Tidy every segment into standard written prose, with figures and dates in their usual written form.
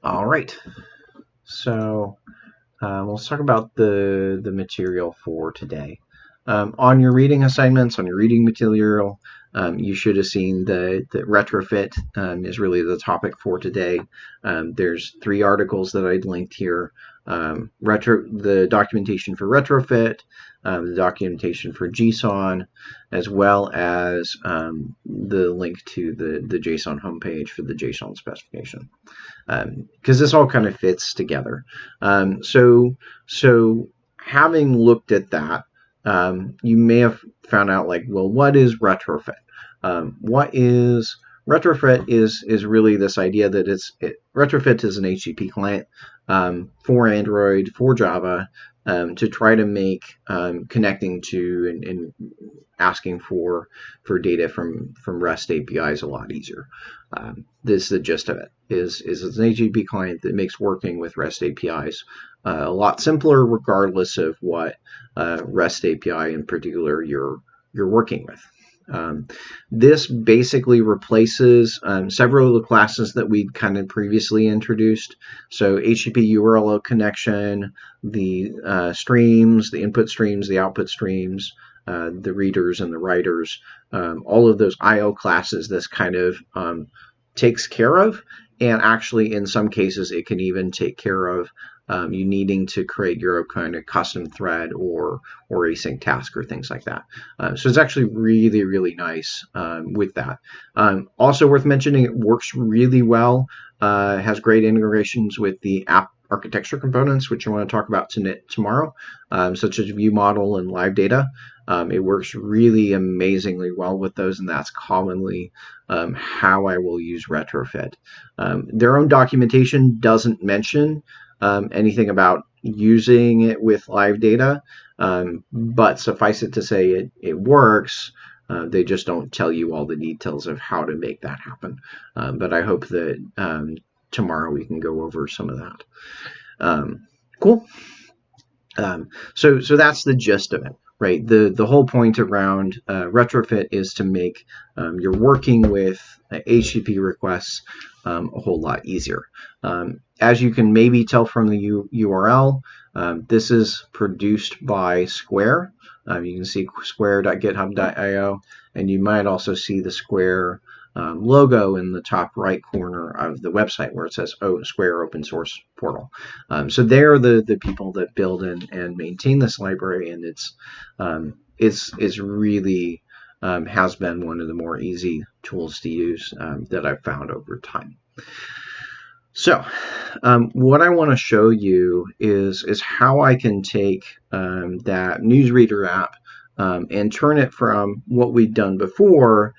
All right, so let's talk about the material for today. On your reading assignments, on your reading material, you should have seen that retrofit is really the topic for today. There's 3 articles that I'd linked here. The documentation for retrofit, the documentation for GSON, as well as the link to the JSON homepage for the JSON specification. Because this all kind of fits together. So having looked at that, you may have found out like, well, what is retrofit? Retrofit is really this idea that retrofit is an HTTP client for Android, for Java, to try to make connecting to and asking for data from REST APIs a lot easier. This is the gist of it. Is it's an HTTP client that makes working with REST APIs a lot simpler, regardless of what REST API in particular you're working with. This basically replaces several of the classes that we'd kind of previously introduced. So HTTP URL connection, the streams, the input streams, the output streams, the readers and the writers, all of those IO classes this kind of takes care of. And actually, in some cases, it can even take care of you needing to create your own kind of custom thread or async task or things like that. So it's actually really, really nice with that. Also worth mentioning, it works really well, has great integrations with the app architecture components, which I want to talk about tomorrow, such as view model and live data. It works really amazingly well with those, and that's commonly how I will use retrofit. Their own documentation doesn't mention anything about using it with live data, but suffice it to say it works. They just don't tell you all the details of how to make that happen. But I hope that tomorrow we can go over some of that. Cool. So that's the gist of it, right? The whole point around retrofit is to make your working with HTTP requests a whole lot easier. As you can maybe tell from the URL, this is produced by Square. You can see square.github.io, and you might also see the Square logo in the top right corner of the website where it says Square Open Source Portal. So they're the people that build and maintain this library, and it's really has been one of the more easy tools to use that I've found over time. So what I want to show you is how I can take that newsreader app and turn it from what we'd done before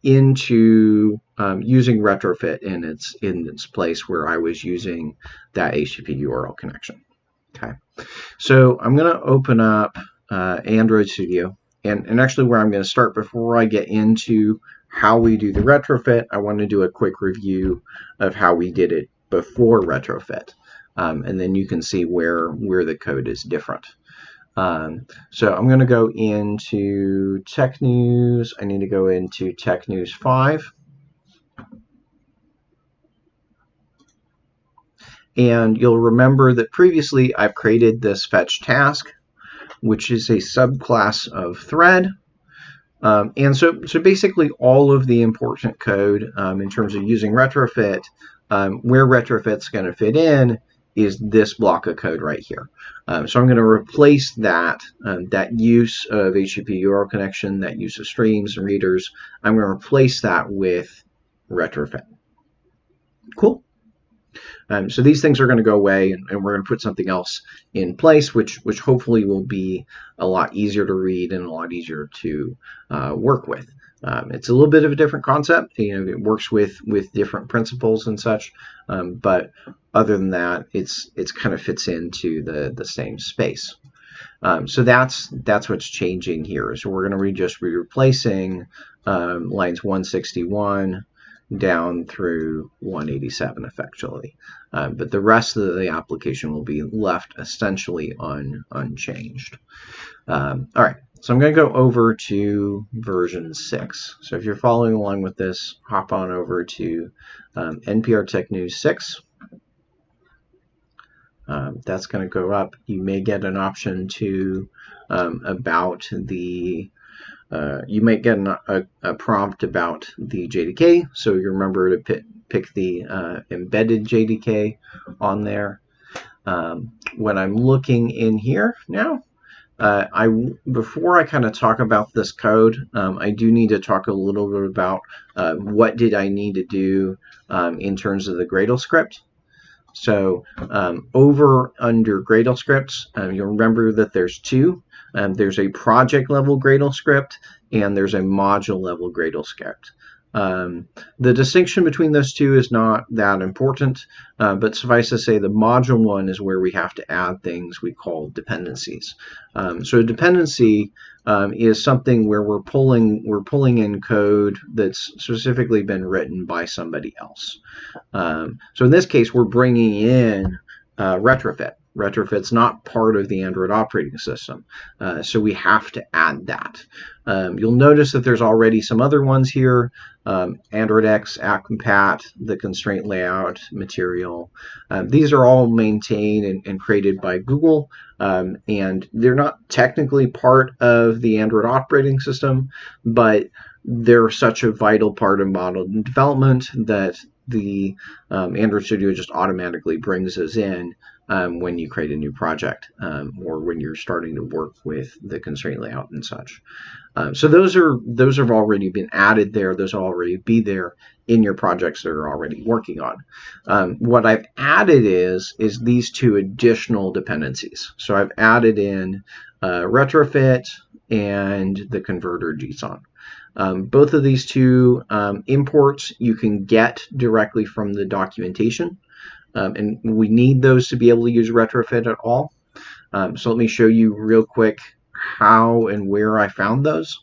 into using retrofit in its place where I was using that HTTP URL connection. Okay, so I'm going to open up Android Studio, and actually where I'm going to start before I get into how we do the retrofit, I want to do a quick review of how we did it before retrofit, and then you can see where the code is different. So I'm going to go into Tech News. I need to go into Tech News 5. And you'll remember that previously I've created this fetch task, which is a subclass of thread. And so basically all of the important code in terms of using retrofit, where retrofit's going to fit in is this block of code right here. So I'm going to replace that use of HTTP URL connection, that use of streams and readers. I'm going to replace that with retrofit. Cool. So these things are going to go away, and we're going to put something else in place, which hopefully will be a lot easier to read and a lot easier to work with. It's a little bit of a different concept. It works with different principles and such, but other than that, it's kind of fits into the same space. So that's what's changing here. So we're going to just be replacing lines 161 down through 187 effectively, but the rest of the application will be left essentially unchanged. All right, so I'm going to go over to version 6. So if you're following along with this, hop on over to NPR Tech News 6. That's going to go up. You may get an option to about the you might get a prompt about the JDK, so you remember to pick the embedded JDK on there. When I'm looking in here now, before I kind of talk about this code, I do need to talk a little bit about what did I need to do in terms of the Gradle script. So over under Gradle scripts, you'll remember that there's two. There's a project level Gradle script and there's a module level Gradle script. The distinction between those two is not that important, but suffice to say the module one is where we have to add things we call dependencies. So a dependency is something where we're pulling in code that's specifically been written by somebody else. So in this case, we're bringing in Retrofit. Retrofit's not part of the Android operating system, so we have to add that. You'll notice that there's already some other ones here, Android X, AppCompat, the constraint layout, material. These are all maintained and created by Google, and they're not technically part of the Android operating system, but they're such a vital part of model development that the Android Studio just automatically brings us in when you create a new project or when you're starting to work with the constraint layout and such. So those have already been added there. Those will already be there in your projects that are already working on. What I've added is these two additional dependencies. So I've added in Retrofit and the converter JSON. Both of these two imports you can get directly from the documentation, and we need those to be able to use Retrofit at all. So let me show you real quick how and where I found those.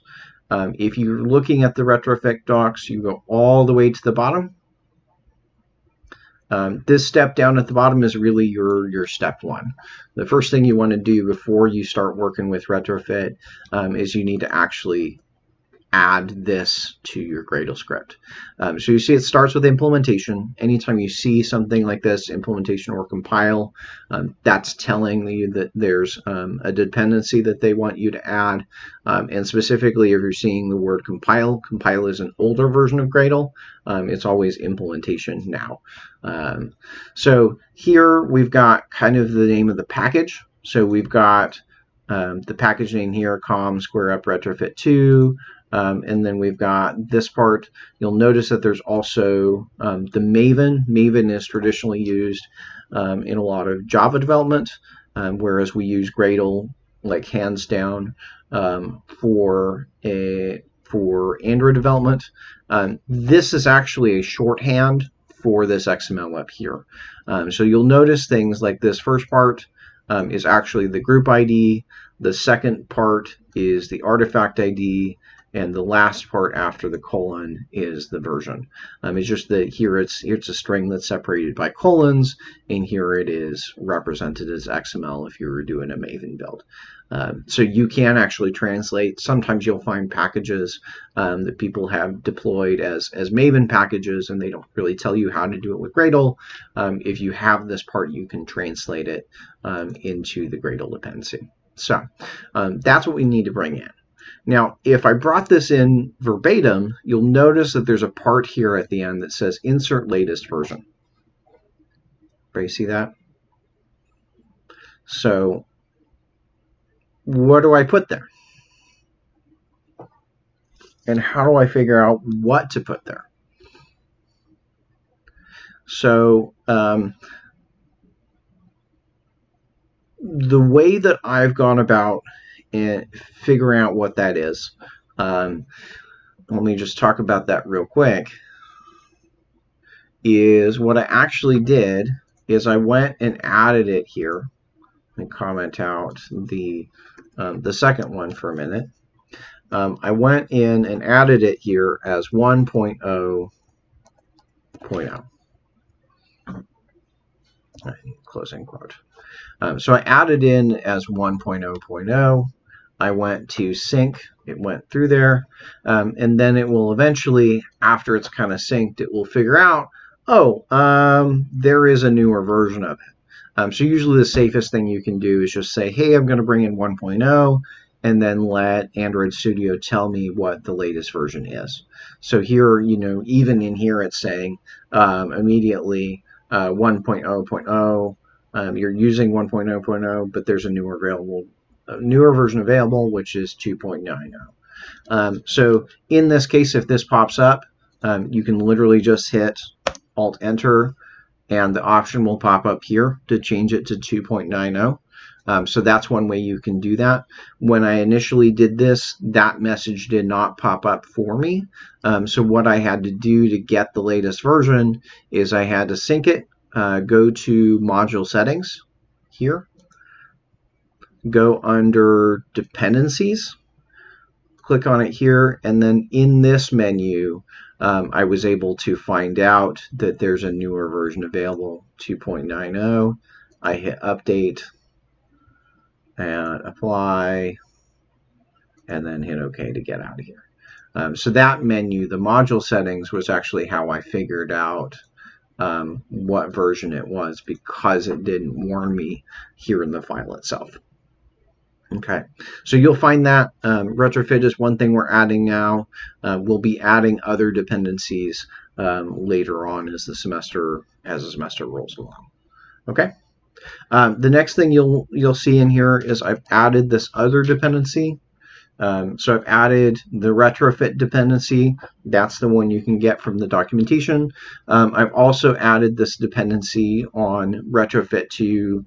If you're looking at the Retrofit docs, you go all the way to the bottom. This step down at the bottom is really your step one. The first thing you want to do before you start working with Retrofit is you need to actually add this to your Gradle script. So you see it starts with implementation. Anytime you see something like this, implementation or compile, that's telling you that there's a dependency that they want you to add. And specifically, if you're seeing the word compile, compile is an older version of Gradle. It's always implementation now. So here we've got kind of the name of the package. So we've got the package name here, com square up retrofit 2. And then we've got this part. You'll notice that there's also the Maven. Maven is traditionally used in a lot of Java development, whereas we use Gradle like hands down for Android development. This is actually a shorthand for this XML up here. So you'll notice things like this first part is actually the group ID. The second part is the artifact ID. And the last part after the colon is the version. It's just that here it's a string that's separated by colons, and here it is represented as XML if you were doing a Maven build. So you can actually translate. Sometimes you'll find packages that people have deployed as Maven packages, and they don't really tell you how to do it with Gradle. If you have this part, you can translate it into the Gradle dependency. So that's what we need to bring in. Now, if I brought this in verbatim, you'll notice that there's a part here at the end that says insert latest version. Everybody see that? So what do I put there? And how do I figure out what to put there? So the way that I've gone about and figuring out what that is. Let me just talk about that real quick. Is what I actually did is I went and added it here and comment out the second one for a minute. I went in and added it here as 1.0.0. Closing quote. So I added in as 1.0.0. I went to sync, it went through there, and then it will eventually, after it's kind of synced, it will figure out, oh, there is a newer version of it. So usually the safest thing you can do is just say, hey, I'm going to bring in 1.0, and then let Android Studio tell me what the latest version is. So here, even in here, it's saying immediately 1.0.0. You're using 1.0.0, but there's a newer version available, which is 2.90. So in this case, if this pops up, you can literally just hit Alt-Enter, and the option will pop up here to change it to 2.90. So that's one way you can do that. When I initially did this, that message did not pop up for me. So what I had to do to get the latest version is I had to sync it, go to Module Settings here, go under Dependencies, click on it here, and then in this menu, I was able to find out that there's a newer version available, 2.90. I hit Update and Apply, and then hit OK to get out of here. So that menu, the module settings, was actually how I figured out what version it was, because it didn't warn me here in the file itself. Okay, so you'll find that retrofit is one thing we're adding now. We'll be adding other dependencies later on as the semester rolls along. Okay, the next thing you'll see in here is I've added this other dependency. So I've added the retrofit dependency. That's the one you can get from the documentation. I've also added this dependency on retrofit to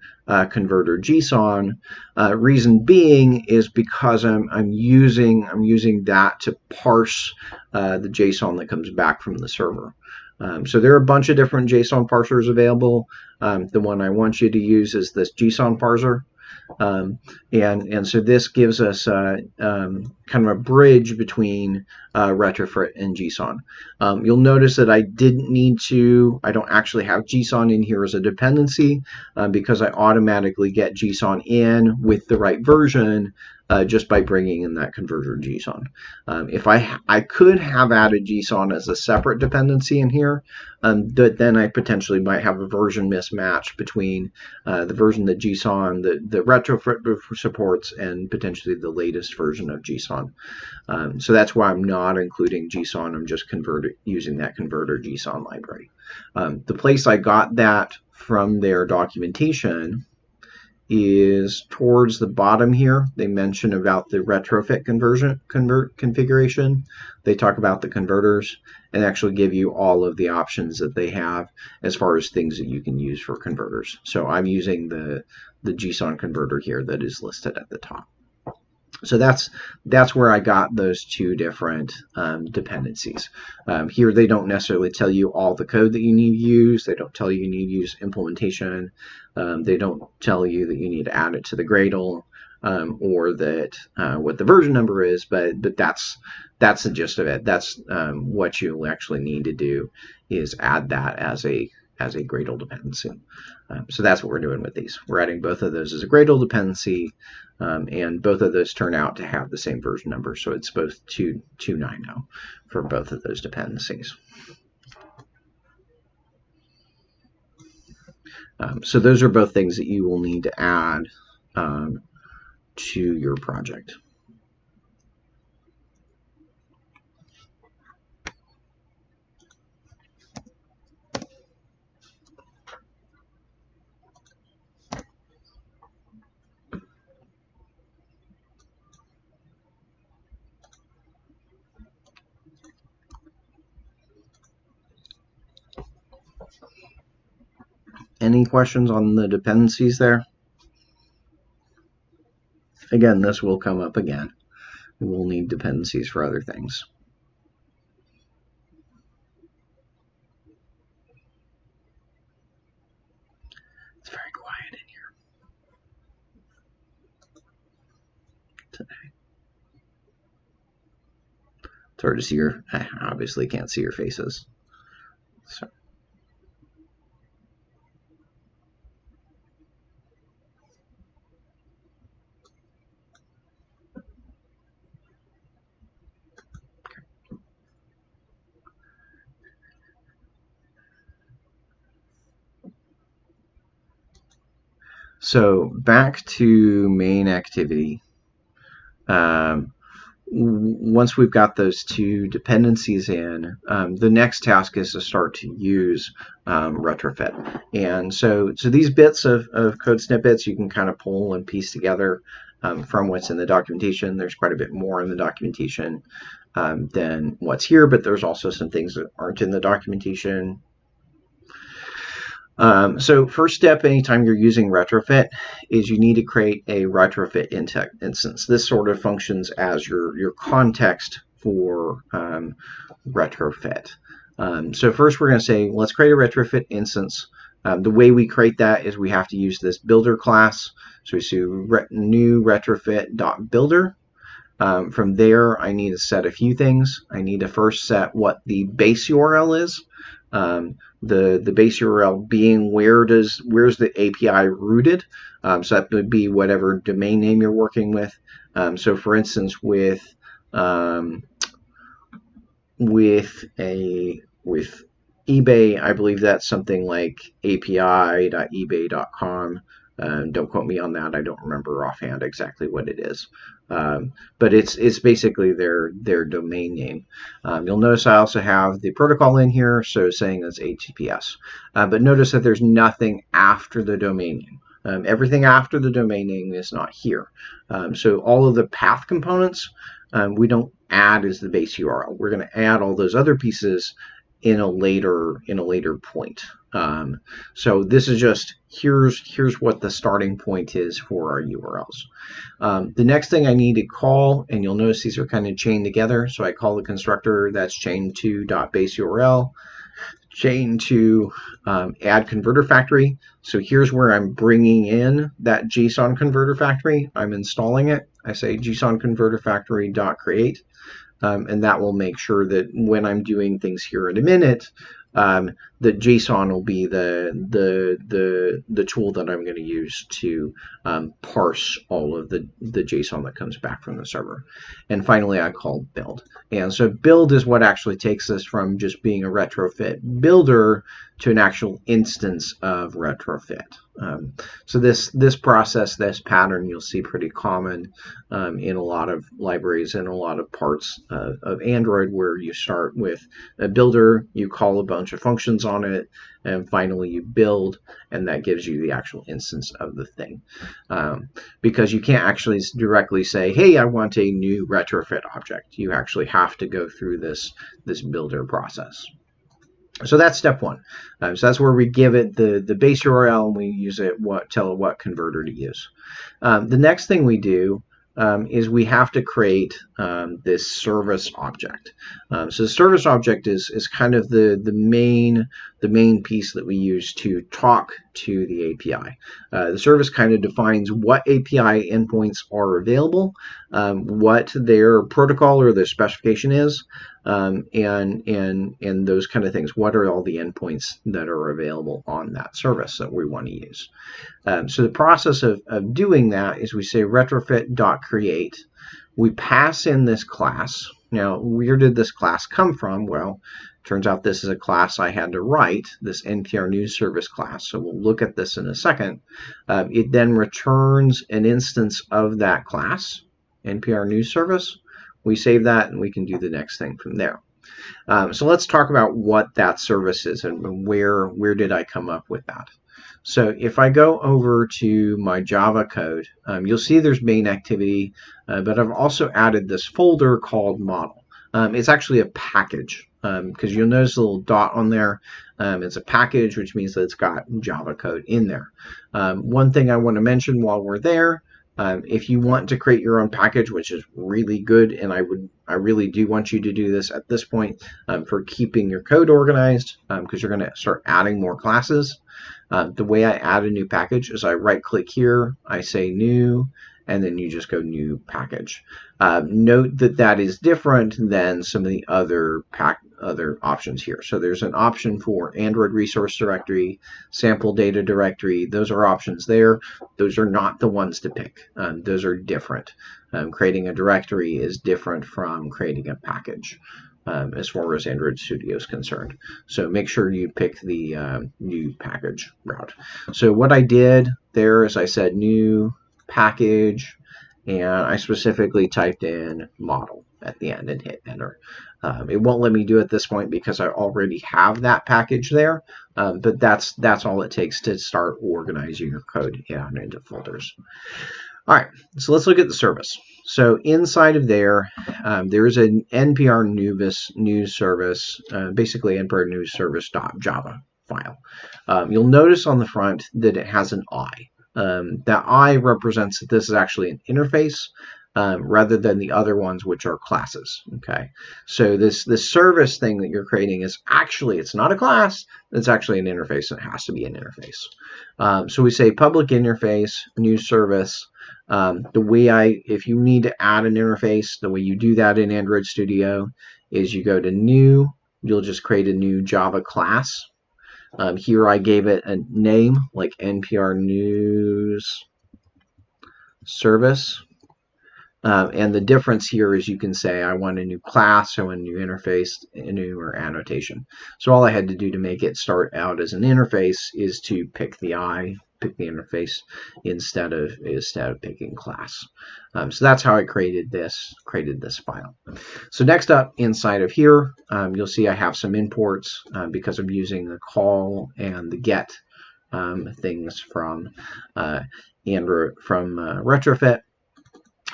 converter JSON. Reason being is because I'm using that to parse the JSON that comes back from the server. So there are a bunch of different JSON parsers available. The one I want you to use is this Json Parser. And so this gives us kind of a bridge between Retrofit and JSON. You'll notice that I don't actually have JSON in here as a dependency because I automatically get JSON in with the right version just by bringing in that converter JSON. If I could have added JSON as a separate dependency in here, but then I potentially might have a version mismatch between the version that JSON, the retrofit supports, and potentially the latest version of JSON. So that's why I'm not including JSON. I'm just using that converter JSON library. The place I got that from their documentation is towards the bottom here. They mention about the retrofit configuration. They talk about the converters and actually give you all of the options that they have as far as things that you can use for converters. So I'm using the JSON converter here that is listed at the top. So that's where I got those two different dependencies. Here they don't necessarily tell you all the code that you need to use. They don't tell you need to use implementation. They don't tell you that you need to add it to the Gradle or that what the version number is. But that's the gist of it. That's what you'll actually need to do is add that as a Gradle dependency. So that's what we're doing with these. We're adding both of those as a Gradle dependency, and both of those turn out to have the same version number. So it's both 2.90 for both of those dependencies. So those are both things that you will need to add to your project. Any questions on the dependencies there? Again, this will come up again. We'll need dependencies for other things. It's very quiet in here today. It's hard to see I obviously can't see your faces. So. So back to main activity. Once we've got those two dependencies in, the next task is to start to use retrofit. And so these bits of code snippets you can kind of pull and piece together from what's in the documentation. There's quite a bit more in the documentation than what's here, but there's also some things that aren't in the documentation. So first step anytime you're using retrofit is you need to create a retrofit instance. This sort of functions as your context for retrofit. So first we're going to say let's create a retrofit instance. The way we create that is we have to use this builder class. So we say new retrofit.builder. From there, I need to set a few things. I need to first set what the base URL is. The base URL being where's the API rooted. So that would be whatever domain name you're working with. So for instance, with eBay, I believe that's something like api.ebay.com. Don't quote me on that. I don't remember offhand exactly what it is. But it's basically their domain name. You'll notice I also have the protocol in here, so saying that's HTTPS. But notice that there's nothing after the domain name. Everything after the domain name is not here. So all of the path components we don't add as the base URL. We're going to add all those other pieces in a later point. So this is just here's what the starting point is for our URLs. The next thing I need to call, and you'll notice these are kind of chained together. So I call the constructor that's chained to .base URL, chain to add converter factory. So here's where I'm bringing in that JSON converter factory. I'm installing it. I say JSON converter factory .create. And that will make sure that when I'm doing things here in a minute, that JSON will be the tool that I'm going to use to parse all of the JSON that comes back from the server. And finally, I call build. And so build is what actually takes us from just being a retrofit builder to an actual instance of retrofit. So this process, this pattern, you'll see pretty common in a lot of libraries and a lot of parts of Android, where you start with a builder, you call a bunch of functions on it, and finally you build, and that gives you the actual instance of the thing. Because you can't actually directly say, hey, I want a new retrofit object. You actually have to go through this builder process. So that's step one. So that's where we give it the base URL and we use it, tell it what converter to use. The next thing we do is we have to create this service object. So the service object is kind of the main piece that we use to talk to the API. The service kind of defines what API endpoints are available, what their protocol or their specification is, and those kind of things. What are all the endpoints that are available on that service that we want to use? So the process of doing that is we say retrofit.create. We pass in this class. Now, where did this class come from? Well, turns out this is a class I had to write, this NPR News Service class. So we'll look at this in a second. It then returns an instance of that class, NPR News Service. We save that and we can do the next thing from there. So let's talk about what that service is and where did I come up with that. So if I go over to my Java code, you'll see there's main activity, but I've also added this folder called model. It's actually a package because you'll notice a little dot on there. It's a package, which means that it's got Java code in there. One thing I want to mention while we're there, if you want to create your own package, which is really good, and I really do want you to do this at this point for keeping your code organized, because you're going to start adding more classes. The way I add a new package is I right-click here, I say new, and then you just go new package. Note that is different than some of the other options here. So there's an option for Android resource directory, sample data directory. Those are options there. Those are not the ones to pick. Those are different. Creating a directory is different from creating a package. as far as Android Studio is concerned. So make sure you pick the new package route. So what I did there is I said new package, and I specifically typed in model at the end and hit enter. It won't let me do it at this point because I already have that package there, but that's all it takes to start organizing your code into folders. All right, so let's look at the service. So inside of there, there is an npr news service, basically npr news service.java file. You'll notice on the front that it has an I. That I represents that this is actually an interface rather than the other ones, which are classes. Okay, so this service thing that you're creating is actually, it's not a class, it's actually an interface, and it has to be an interface. So we say public interface, new service. The way if you need to add an interface, the way you do that in Android Studio is you go to new, you'll just create a new Java class. Here I gave it a name like NPR News Service. And the difference here is you can say I want a new class, I want a new interface, a new annotation. So all I had to do to make it start out as an interface is to pick the interface instead of picking class. So that's how I created this file. So next up inside of here, you'll see I have some imports because I'm using the call and the get things from Retrofit.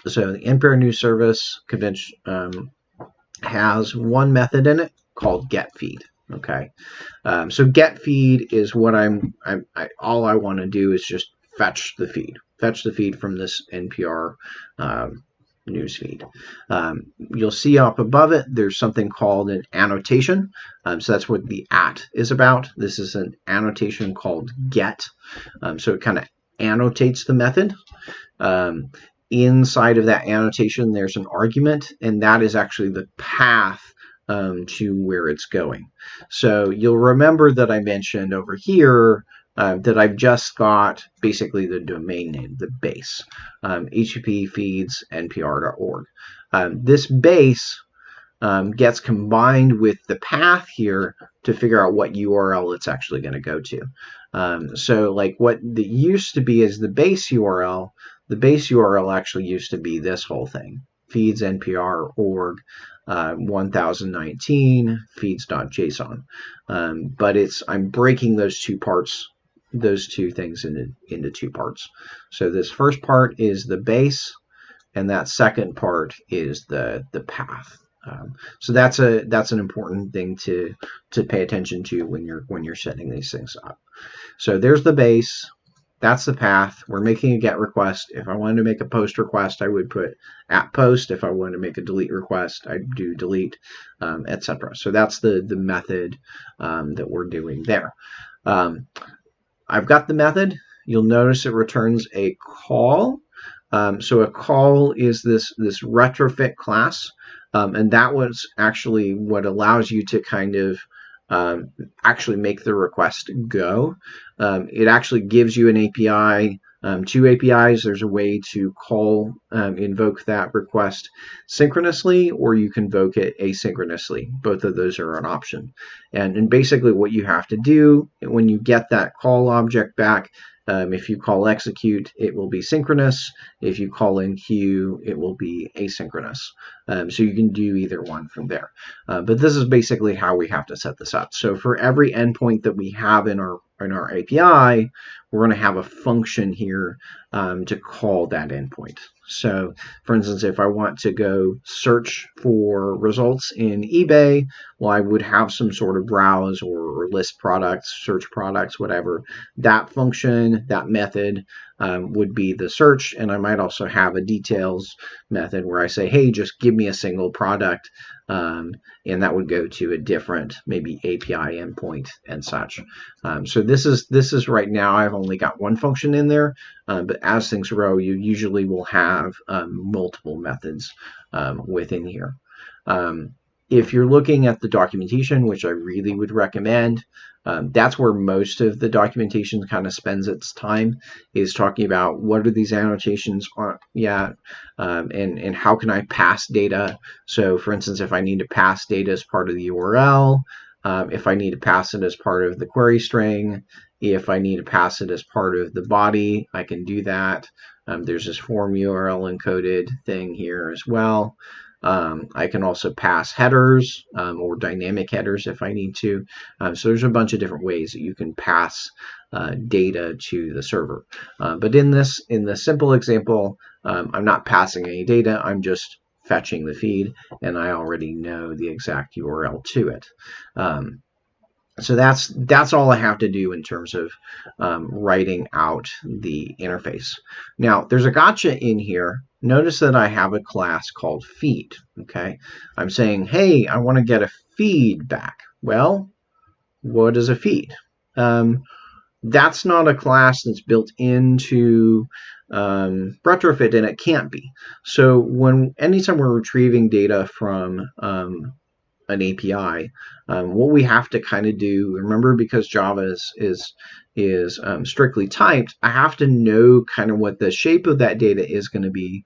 So the npr news service convention has one method in it called getFeed. Okay, so getFeed is what all I want to do is just fetch the feed from this npr news feed. You'll see up above it there's something called an annotation. So that's what the @ is about. This is an annotation called get. So it kind of annotates the method. Inside of that annotation, there's an argument, and that is actually the path to where it's going. So you'll remember that I mentioned over here that I've just got basically the domain name, the base, HTTP feeds npr.org. This base gets combined with the path here to figure out what URL it's actually going to go to. So like what that used to be is the base URL. The base URL actually used to be this whole thing, feeds npr.org 1019 feeds.json. But I'm breaking those two things into two parts. So this first part is the base, and that second part is the path. So that's an important thing to pay attention to when you're setting these things up. So there's the base. That's the path. We're making a GET request. If I wanted to make a POST request, I would put @POST. If I wanted to make a DELETE request, I'd do DELETE, etc. So that's the method that we're doing there. I've got the method. You'll notice it returns a call. So a call is this retrofit class, and that was actually what allows you to kind of actually make the request go. It actually gives you an API, two APIs. There's a way to invoke that request synchronously, or you can invoke it asynchronously. Both of those are an option. And basically what you have to do when you get that call object back, if you call execute, it will be synchronous. If you call in queue, it will be asynchronous. So you can do either one from there. But this is basically how we have to set this up. So for every endpoint that we have in our API, we're going to have a function here to call that endpoint. So for instance, if I want to go search for results in eBay, well, I would have some sort of browse or list products, search products, whatever. That function, that method would be the search. And I might also have a details method where I say, hey, just give me a single product. And that would go to a different maybe API endpoint and such. So this is right now, I've only got one function in there, but as things grow, you usually will have multiple methods within here. If you're looking at the documentation, which I really would recommend, that's where most of the documentation kind of spends its time, is talking about what are these annotations are, and how can I pass data. So for instance, if I need to pass data as part of the URL, if I need to pass it as part of the query string, if I need to pass it as part of the body, I can do that. There's this form URL encoded thing here as well. I can also pass headers or dynamic headers if I need to. So there's a bunch of different ways that you can pass data to the server. But in this simple example, I'm not passing any data. I'm just fetching the feed, and I already know the exact URL to it. So that's all I have to do in terms of writing out the interface. Now, there's a gotcha in here. Notice that I have a class called feed. Okay, I'm saying, hey, I want to get a feed back. Well, what is a feed? That's not a class that's built into Retrofit, and it can't be. So anytime we're retrieving data from an API, what we have to kind of do, remember, because Java is strictly typed, I have to know kind of what the shape of that data is going to be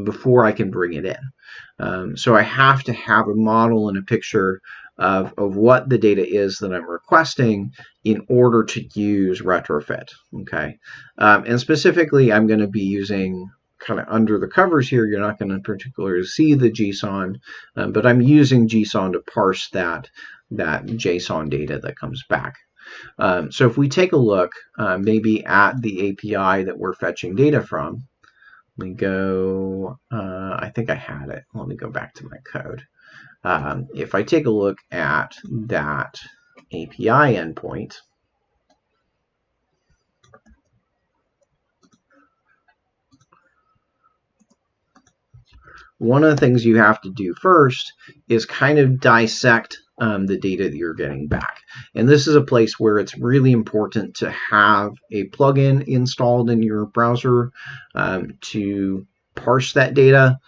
before I can bring it in. So I have to have a model and a picture of what the data is that I'm requesting in order to use Retrofit. Okay, and specifically, I'm going to be using kind of under the covers here. You're not going to particularly see the GSON, but I'm using GSON to parse that JSON data that comes back. So if we take a look maybe at the API that we're fetching data from, let me go, I think I had it. Let me go back to my code. If I take a look at that API endpoint, one of the things you have to do first is kind of dissect the data that you're getting back. And this is a place where it's really important to have a plugin installed in your browser to parse that data.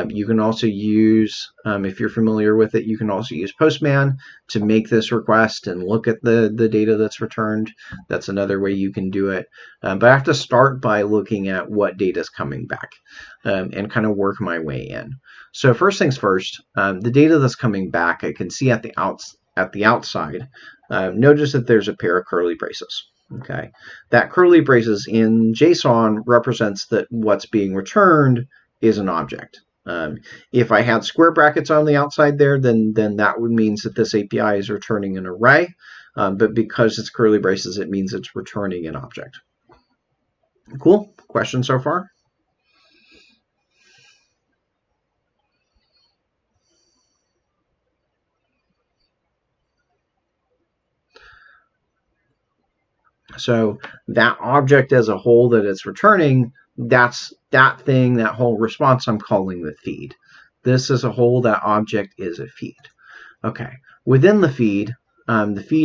You can also use, if you're familiar with it, you can also use Postman to make this request and look at the data that's returned. That's another way you can do it. But I have to start by looking at what data is coming back and kind of work my way in. So first things first, the data that's coming back, I can see at the outside. Notice that there's a pair of curly braces. Okay, that curly braces in JSON represents that what's being returned is an object. If I had square brackets on the outside there, then that would mean that this API is returning an array. But because it's curly braces, it means it's returning an object. Cool. Question so far? So that object as a whole that it's returning, that's that thing, that whole response I'm calling the feed. This as a whole, that object is a feed. Okay, within the feed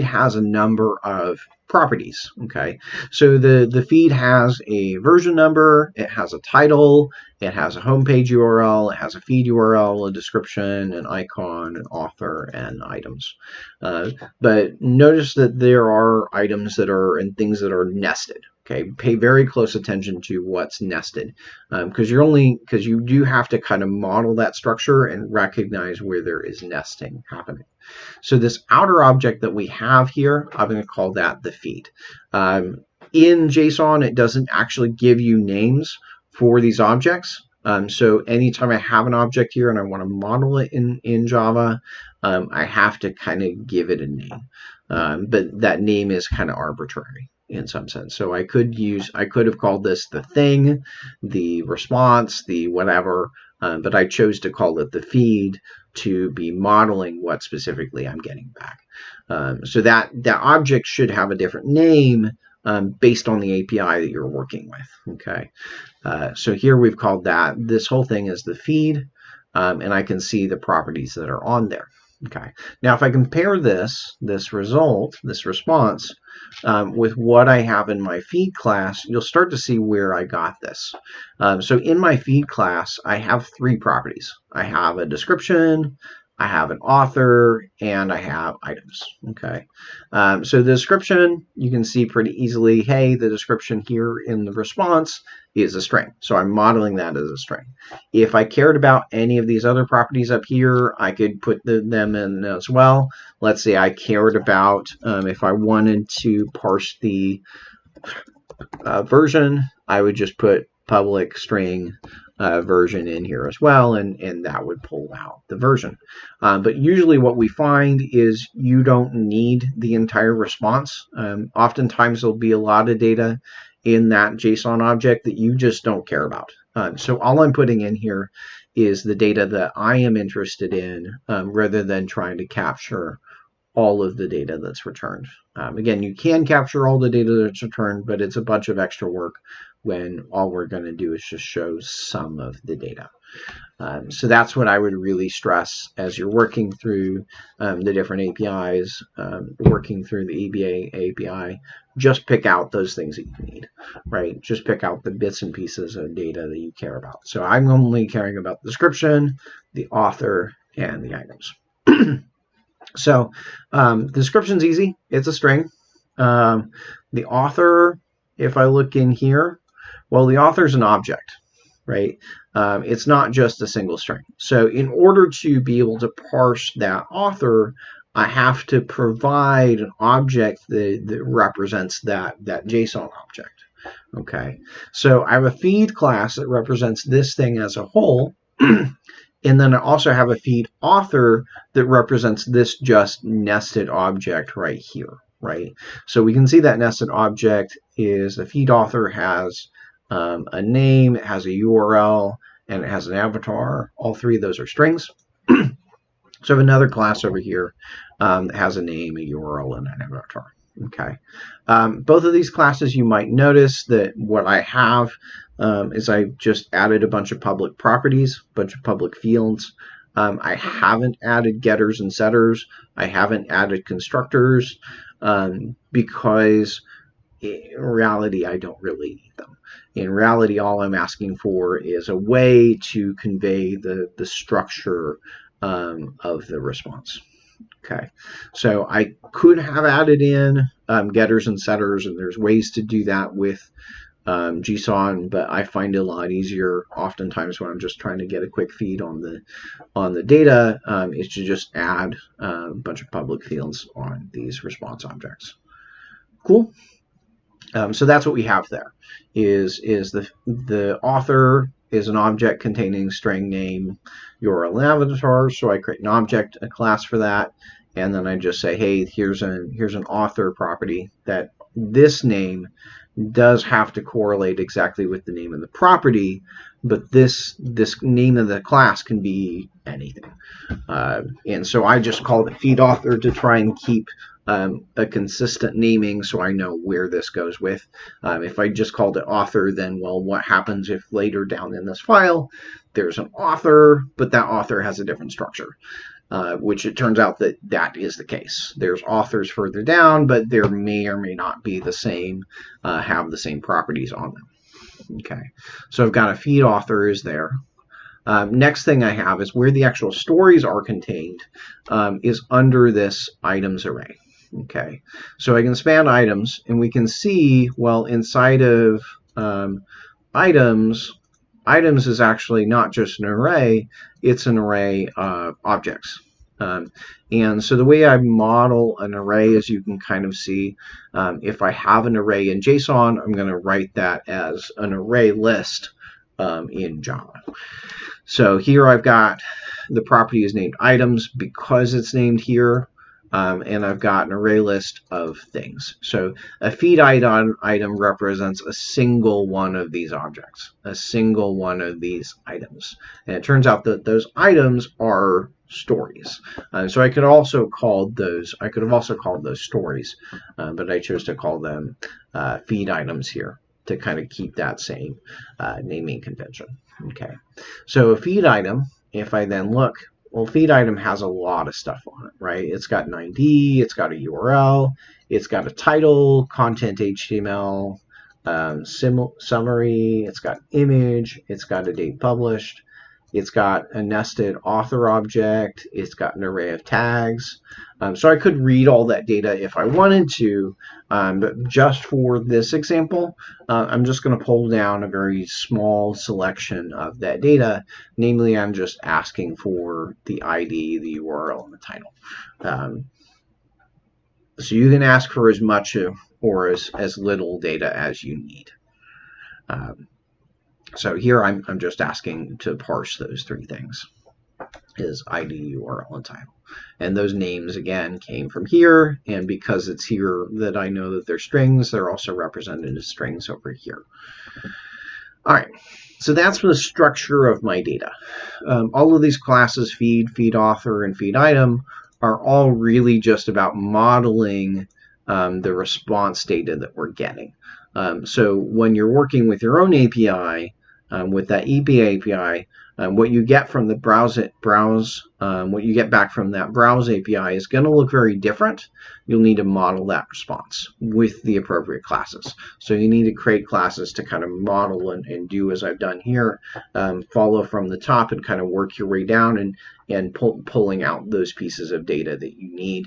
has a number of properties. Okay, so the feed has a version number, it has a title, it has a homepage URL, it has a feed URL, a description, an icon, an author, and items. But notice that there are items that are and things that are nested. Okay, pay very close attention to what's nested because you do have to kind of model that structure and recognize where there is nesting happening. So this outer object that we have here, I'm going to call that the feed. In JSON, it doesn't actually give you names for these objects. So anytime I have an object here and I want to model it in Java, I have to kind of give it a name. But that name is kind of arbitrary in some sense. So I could have called this the thing, the response, the whatever, but I chose to call it the feed to be modeling what specifically I'm getting back. So that object should have a different name based on the API that you're working with. Okay, so here we've called this whole thing is the feed, and I can see the properties that are on there. Okay, now if I compare this response, with what I have in my feed class, you'll start to see where I got this. So in my feed class, I have three properties. I have a description, I have an author, and I have items. Okay, so the description, you can see pretty easily, hey, the description here in the response is a string. So I'm modeling that as a string. If I cared about any of these other properties up here, I could put them in as well. Let's say I cared about, if I wanted to parse the version, I would just put public string version in here as well, and that would pull out the version. But usually what we find is you don't need the entire response. Oftentimes there'll be a lot of data in that JSON object that you just don't care about. So all I'm putting in here is the data that I am interested in, rather than trying to capture all of the data that's returned. Again, you can capture all the data that's returned, but it's a bunch of extra work when all we're going to do is just show some of the data. So that's what I would really stress as you're working through the different APIs, working through the EBA API. Just pick out those things that you need, right? Just pick out the bits and pieces of data that you care about. So I'm only caring about the description, the author, and the items. So the description's easy. It's a string. The author, if I look in here, well, the author is an object, right? It's not just a single string. So in order to be able to parse that author, I have to provide an object that represents that JSON object. Okay, so I have a feed class that represents this thing as a whole. And then I also have a feed author that represents this just nested object right here, right? So we can see that nested object is the feed author has a name, it has a URL, and it has an avatar. All three of those are strings. So I have another class over here that has a name, a URL, and an avatar. Okay. Both of these classes, you might notice that what I have is I just added a bunch of public properties, a bunch of public fields. I haven't added getters and setters. I haven't added constructors because in reality, I don't really need them. In reality, all I'm asking for is a way to convey the structure of the response. Okay, so I could have added in getters and setters, and there's ways to do that with GSON, but I find it a lot easier oftentimes when I'm just trying to get a quick feed on the data, is to just add a bunch of public fields on these response objects. Cool. So that's what we have there. Is the author is an object containing string name, URL, and avatar. So I create an object, a class for that, and then I just say, hey, here's an author property that this name does have to correlate exactly with the name of the property, but this name of the class can be anything. And so I just called it feed author to try and keep a consistent naming so I know where this goes with. If I just called it author, then, well, what happens if later down in this file there's an author, but that author has a different structure? Which it turns out that is the case. There's authors further down, but there may or may not be the same, have the same properties on them. Okay, so I've got a feed author is there. Next thing I have is where the actual stories are contained is under this items array. Okay, so I can span items, and we can see, well, inside of items is actually not just an array, it's an array of objects. And so the way I model an array, as you can kind of see, if I have an array in JSON, I'm going to write that as an array list in Java. So here I've got the property is named items because it's named here. And I've got an array list of things. So a feed item represents a single one of these objects, a single one of these items. And it turns out that those items are stories. So I could have also called those stories, but I chose to call them feed items here to kind of keep that same naming convention. Okay, so a feed item, if I then look, well, feed item has a lot of stuff on it, right? It's got an ID, it's got a URL, it's got a title, content HTML, summary, it's got image, it's got a date published, It's got a nested author object. It's got an array of tags. So I could read all that data if I wanted to, but just for this example, I'm just going to pull down a very small selection of that data. Namely, I'm just asking for the ID, the URL, and the title. So you can ask for as much or as little data as you need. So here I'm just asking to parse those three things, is ID, URL, and title. And those names, again, came from here, and because it's here that I know that they're strings, they're also represented as strings over here. All right, so that's the structure of my data. All of these classes, feed, feed author, and feed item, are all really just about modeling the response data that we're getting. So when you're working with your own API, with that EP API, what you get from the what you get back from that browse API is going to look very different. You'll need to model that response with the appropriate classes. So you need to create classes to kind of model and do as I've done here, follow from the top and kind of work your way down and pulling out those pieces of data that you need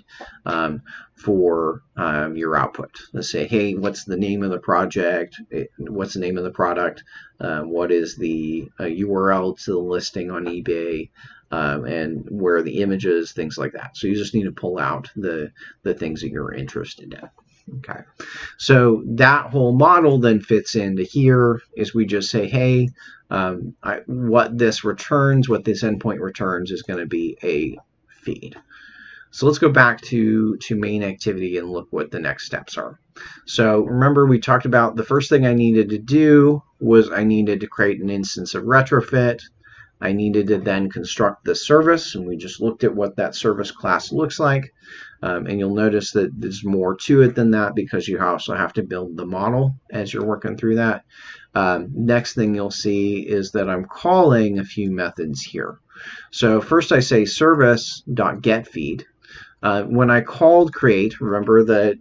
for your output. Let's say, hey, what's the name of the project? What's the name of the product? What is the URL to the listing on eBay? And where are the images, things like that. So you just need to pull out the things that you're interested in. Okay, so that whole model then fits into here is we just say, hey, what this returns, what this endpoint returns is going to be a feed. So let's go back to main activity and look what the next steps are. So remember we talked about the first thing I needed to do was I needed to create an instance of Retrofit. I needed to then construct the service, and we just looked at what that service class looks like. And you'll notice that there's more to it than that because you also have to build the model as you're working through that. Next thing you'll see is that I'm calling a few methods here. So first I say service.getFeed. When I called create, remember that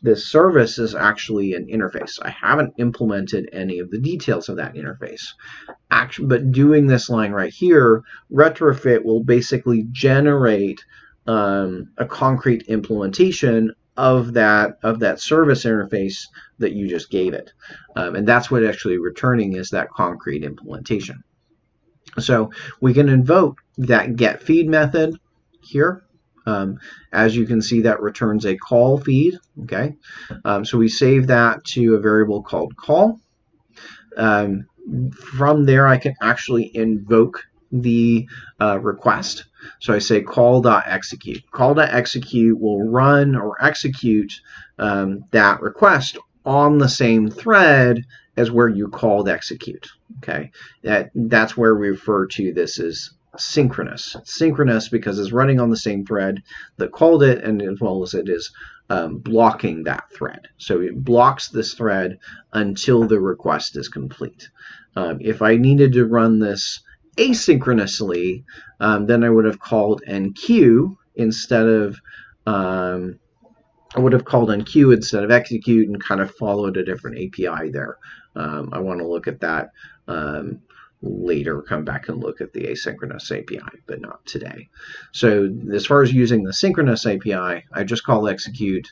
this service is actually an interface. I haven't implemented any of the details of that interface. But doing this line right here, Retrofit will basically generate a concrete implementation of that service interface that you just gave it. And that's what actually returning is that concrete implementation. So we can invoke that getFeed method here. As you can see, that returns a call feed. Okay, so we save that to a variable called call. From there, I can actually invoke the request. So I say call.execute. Call.execute will run or execute that request on the same thread as where you called execute. Okay, that's where we refer to this as synchronous. It's synchronous because it's running on the same thread that called it, and as well as it is blocking that thread. So it blocks this thread until the request is complete. If I needed to run this asynchronously, then I would have called enqueue instead of execute and kind of followed a different API there. I want to look at that later, come back and look at the asynchronous API, but not today. So as far as using the synchronous API, I just call execute.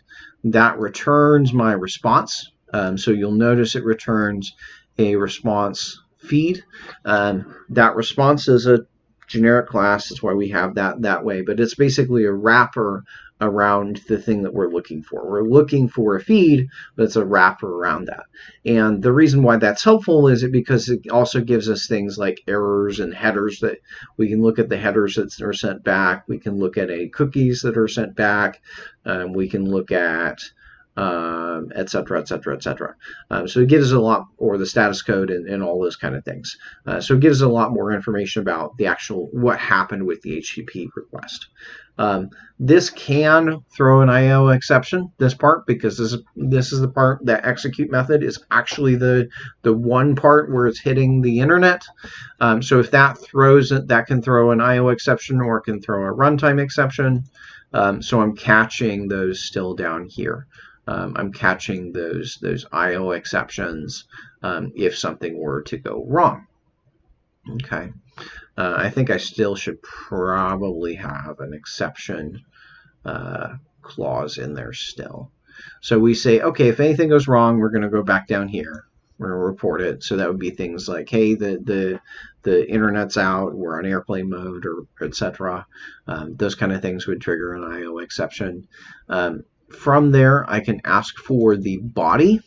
That returns my response. So you'll notice it returns a response feed. That response is a generic class. That's why we have that way, but it's basically a wrapper around the thing that we're looking for. We're looking for a feed, but it's a wrapper around that. And the reason why that's helpful is because it also gives us things like errors and headers that we can look at the headers that are sent back. We can look at any cookies that are sent back. We can look at et cetera, et cetera, et cetera. So it gives us a lot, or the status code and all those kind of things. So it gives us a lot more information about the actual, what happened with the HTTP request. This can throw an IO exception, this part, because this is the part, that execute method is actually the one part where it's hitting the internet. So if that throws it, that can throw an IO exception or it can throw a runtime exception. So I'm catching those still down here. I'm catching those IO exceptions if something were to go wrong. Okay. I think I still should probably have an exception clause in there still. So we say, okay, if anything goes wrong, we're going to go back down here. We're going to report it. So that would be things like, hey, the internet's out, we're on airplane mode, or etc. Those kind of things would trigger an IO exception. From there, I can ask for the body.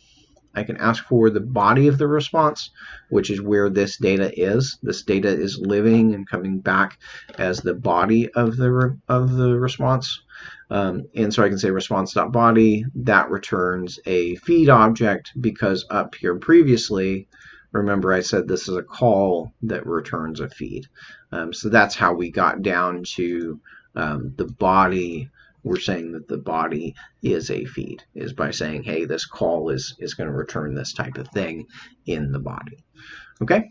I can ask for the body of the response, which is where this data is. This data is living and coming back as the body of the response. And so I can say response.body, that returns a feed object, because up here previously, remember I said this is a call that returns a feed. So that's how we got down to the body. We're saying that the body is a feed, is by saying, hey, this call is going to return this type of thing in the body. Okay,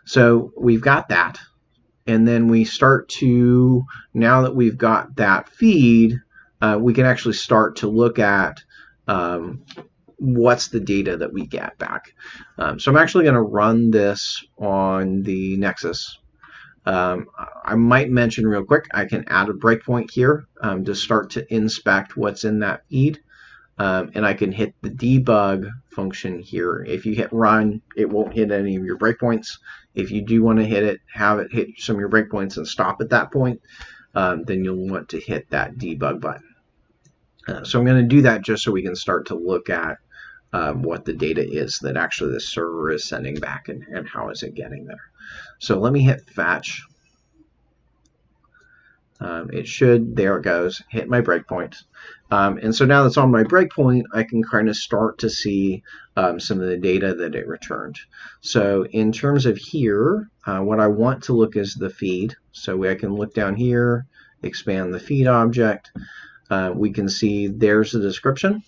so we've got that. And then we start to, now that we've got that feed, we can actually start to look at what's the data that we get back. So I'm actually going to run this on the Nexus. I might mention real quick, I can add a breakpoint here to start to inspect what's in that feed. And I can hit the debug function here. If you hit run, it won't hit any of your breakpoints. If you do want to hit it, have it hit some of your breakpoints and stop at that point, then you'll want to hit that debug button. So I'm going to do that just so we can start to look at what the data is that actually the server is sending back, and how is it getting there. So let me hit fetch. It should, there it goes, hit my breakpoint. And so now that's on my breakpoint, I can kind of start to see some of the data that it returned. So in terms of here, what I want to look is the feed. So I can look down here, expand the feed object. We can see there's the description.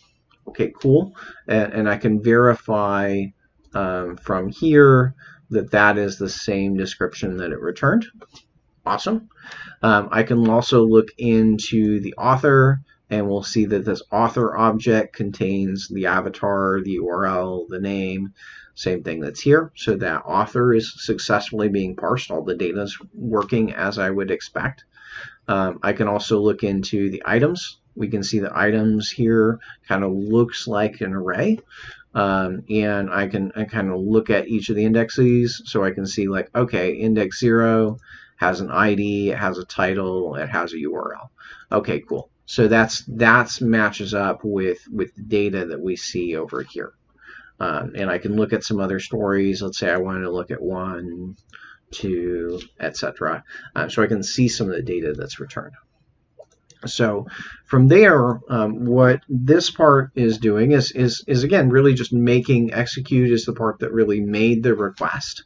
Okay, cool. And I can verify from here that that is the same description that it returned. Awesome. I can also look into the author, and we'll see that this author object contains the avatar, the URL, the name, same thing that's here. So that author is successfully being parsed. All the data is working as I would expect. I can also look into the items. We can see the items here kind of looks like an array. And I kind of look at each of the indexes, so I can see like, okay, index 0 has an ID, it has a title, it has a URL. Okay, cool. So that's matches up with the data that we see over here. And I can look at some other stories. Let's say I wanted to look at 1, 2, etc. So I can see some of the data that's returned. So from there, what this part is doing is again really just making execute is the part that really made the request.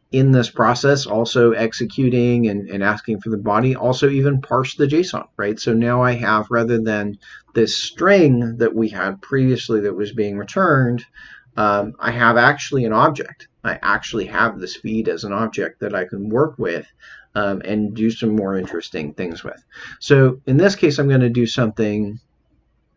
In this process, also executing and asking for the body, also even parse the JSON, right? So now I have, rather than this string that we had previously that was being returned, I have actually an object. I actually have this feed as an object that I can work with and do some more interesting things with. So in this case, I'm going to do something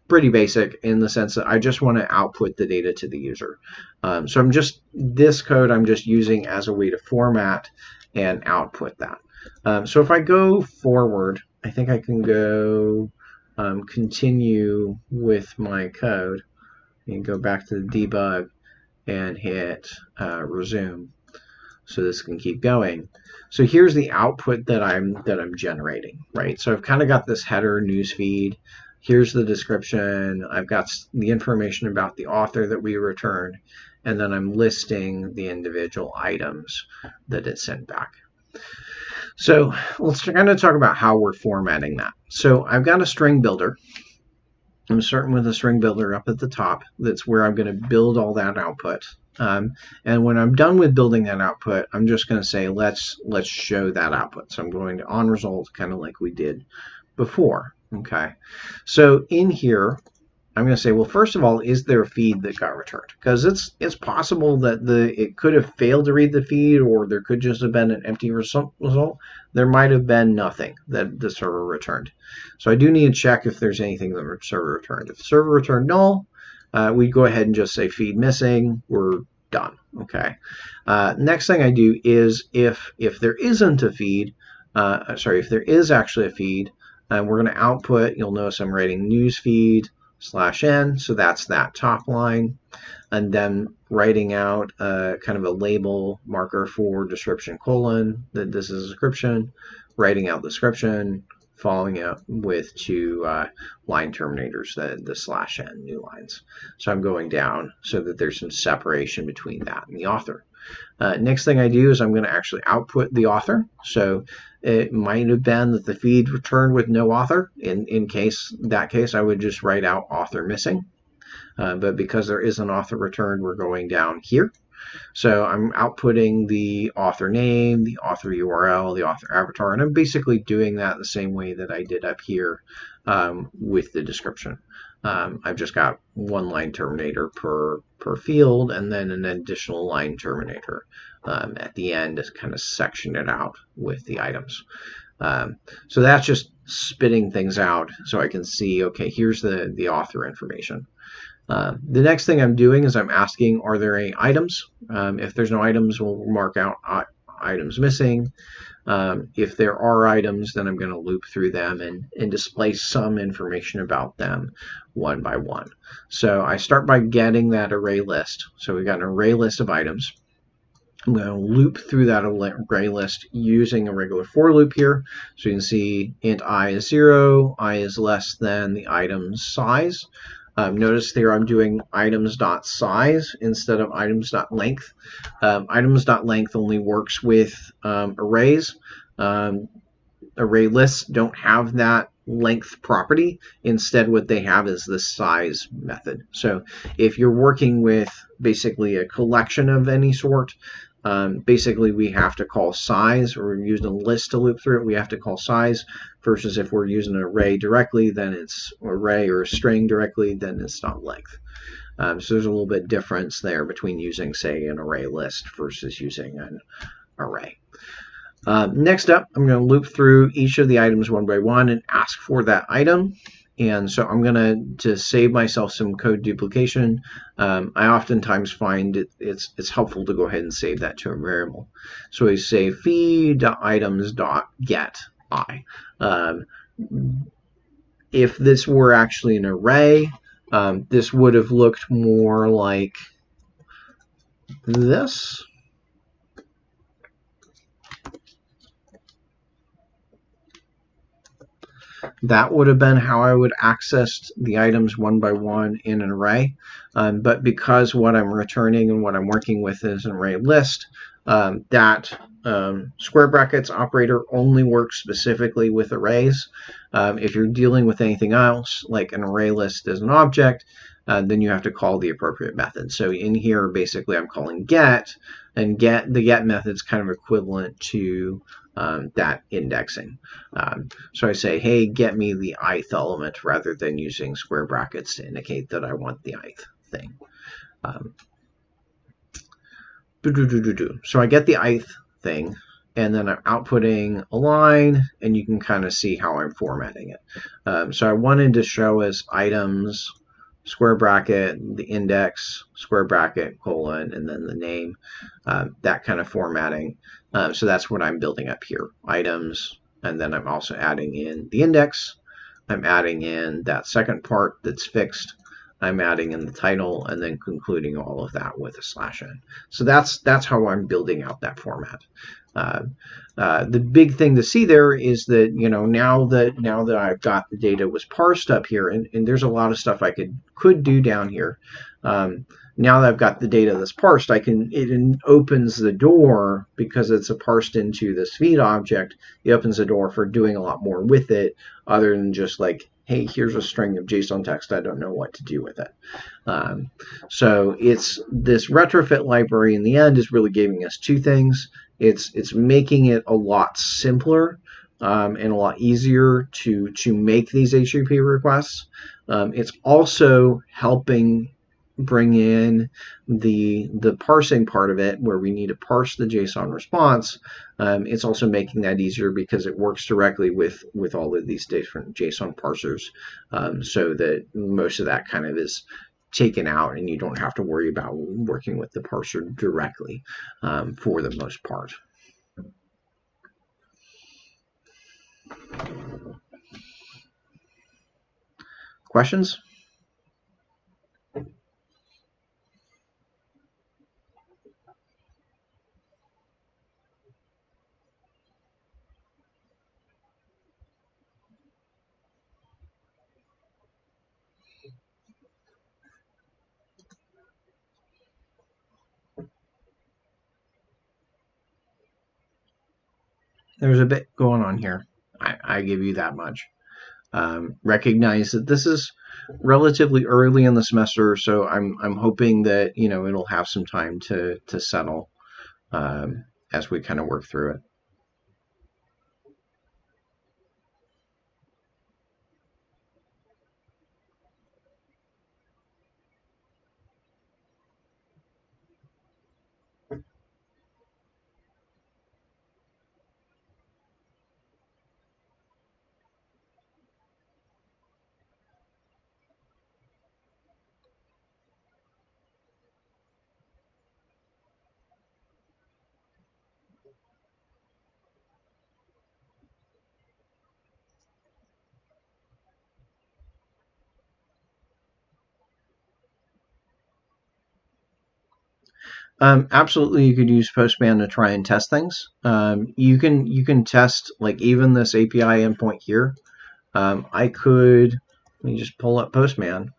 pretty basic in the sense that I just want to output the data to the user. So this code I'm just using as a way to format and output that. So if I go forward, I think I can go continue with my code and go back to the debug and hit resume. So this can keep going. So here's the output that I'm generating, right? So I've kind of got this header newsfeed. Here's the description. I've got the information about the author that we returned, and then I'm listing the individual items that it sent back. So let's kind of talk about how we're formatting that. So I've got a string builder. I'm starting with a string builder up at the top. That's where I'm going to build all that output. And when I'm done with building that output, I'm just going to say, let's show that output. So I'm going to onResult, kind of like we did before. Okay, so in here, I'm going to say, well, first of all, is there a feed that got returned? Because it's possible that it could have failed to read the feed, or there could just have been an empty result. There might have been nothing that the server returned. So I do need to check if there's anything that the server returned. If the server returned null, we go ahead and just say feed missing. We're done. Okay. Next thing I do is if there isn't a feed, if there is actually a feed, we're going to output. You'll notice I'm writing newsfeed /n, so that's that top line, and then writing out kind of a label marker for description : that this is a description, writing out the description, following up with two line terminators, the /n new lines. So I'm going down so that there's some separation between that and the author. Next thing I do is I'm going to actually output the author. So it might have been that the feed returned with no author. In that case, I would just write out author missing. But because there is an author returned, we're going down here. So I'm outputting the author name, the author URL, the author avatar, and I'm basically doing that the same way that I did up here with the description. I've just got one line terminator per field, and then an additional line terminator at the end to kind of section it out with the items. So that's just spitting things out so I can see, okay, here's the author information. The next thing I'm doing is I'm asking, are there any items? If there's no items, we'll mark out items missing. If there are items, then I'm going to loop through them and display some information about them one by one. So I start by getting that array list. So we've got an array list of items. I'm going to loop through that array list using a regular for loop here. So you can see int I is 0, I is less than the item's size. Notice there I'm doing items.size instead of items.length. Items.length only works with arrays. Array lists don't have that length property. Instead, what they have is the size method. So if you're working with basically a collection of any sort, basically we have to call size, or we're using a list to loop through it, we have to call size, versus if we're using an array directly, then it's array, or a string directly, then it's not length. So there's a little bit difference there between using, say, an array list versus using an array. Next up, I'm going to loop through each of the items one by one and ask for that item. And so I'm going to save myself some code duplication. I oftentimes find it's helpful to go ahead and save that to a variable. So we say feed.items.get I. If this were actually an array, this would have looked more like this. That would have been how I would access the items one by one in an array. But because what I'm returning and what I'm working with is an array list, that square brackets operator only works specifically with arrays. If you're dealing with anything else, like an array list as an object, then you have to call the appropriate method. So in here, basically, I'm calling get, and the get method is kind of equivalent to that indexing. So I say, hey, get me the ith element, rather than using square brackets to indicate that I want the ith thing. So I get the ith thing, and then I'm outputting a line, and you can kind of see how I'm formatting it. So I wanted to show as items, square bracket, the index, square bracket, colon, and then the name, that kind of formatting. So that's what I'm building up here, items, and then I'm also adding in the index. I'm adding in that second part that's fixed. I'm adding in the title, and then concluding all of that with a /n. So that's how I'm building out that format. The big thing to see there is that, now that I've got the data was parsed up here, and there's a lot of stuff I could do down here. Now that I've got the data that's parsed, it opens the door, because it's parsed into this feed object. It opens the door for doing a lot more with it, other than just like, hey, here's a string of JSON text, I don't know what to do with it. So it's this retrofit library in the end is really giving us two things. It's making it a lot simpler and a lot easier to make these HTTP requests. It's also helping bring in the parsing part of it, where we need to parse the JSON response. It's also making that easier because it works directly with all of these different JSON parsers, so that most of that kind of is taken out, and you don't have to worry about working with the parser directly for the most part. Questions? There's a bit going on here. I give you that much. Recognize that this is relatively early in the semester, so I'm hoping that it'll have some time to settle as we kind of work through it. Absolutely, you could use Postman to try and test things. You can test like even this API endpoint here. I could let me just pull up Postman,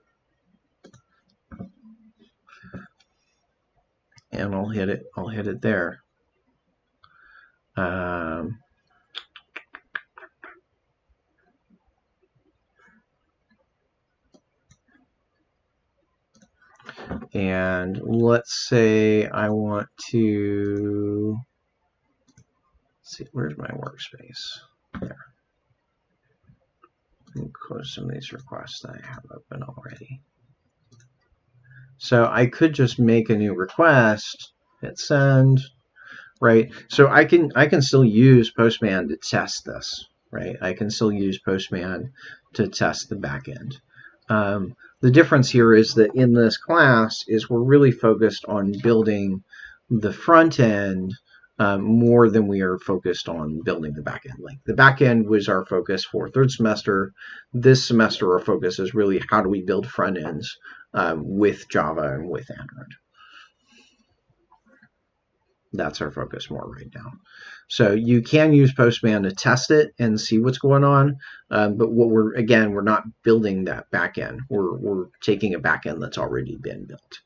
and I'll hit it. I'll hit it there. And let's say I want to see, where's my workspace? There. Let me close some of these requests that I have open already. So I could just make a new request, hit send, right? So I can still use Postman to test this, right? I can still use Postman to test the backend. The difference here is that in this class is we're really focused on building the front end more than we are focused on building the back end. Like the back end was our focus for third semester. This semester, our focus is really how do we build front ends with Java and with Android. That's our focus more right now. So you can use Postman to test it and see what's going on. But what we're not building that backend. We're taking a backend that's already been built.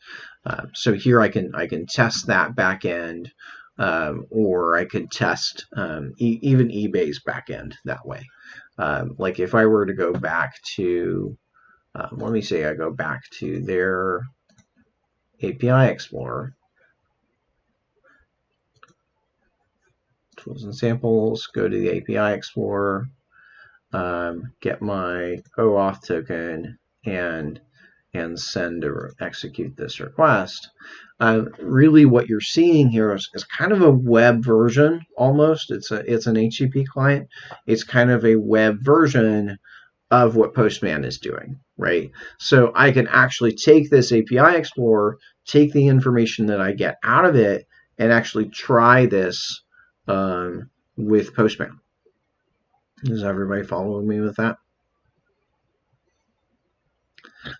So here I can test that backend, or I could test even eBay's backend that way. Like if I were to go back to, let me say I go back to their API Explorer. Tools and samples, go to the API Explorer, get my OAuth token, and send or execute this request. Really what you're seeing here is kind of a web version almost. It's an HTTP client. It's kind of a web version of what Postman is doing, right? So I can actually take this API Explorer, take the information that I get out of it, and actually try this with Postman. Is everybody following me with that?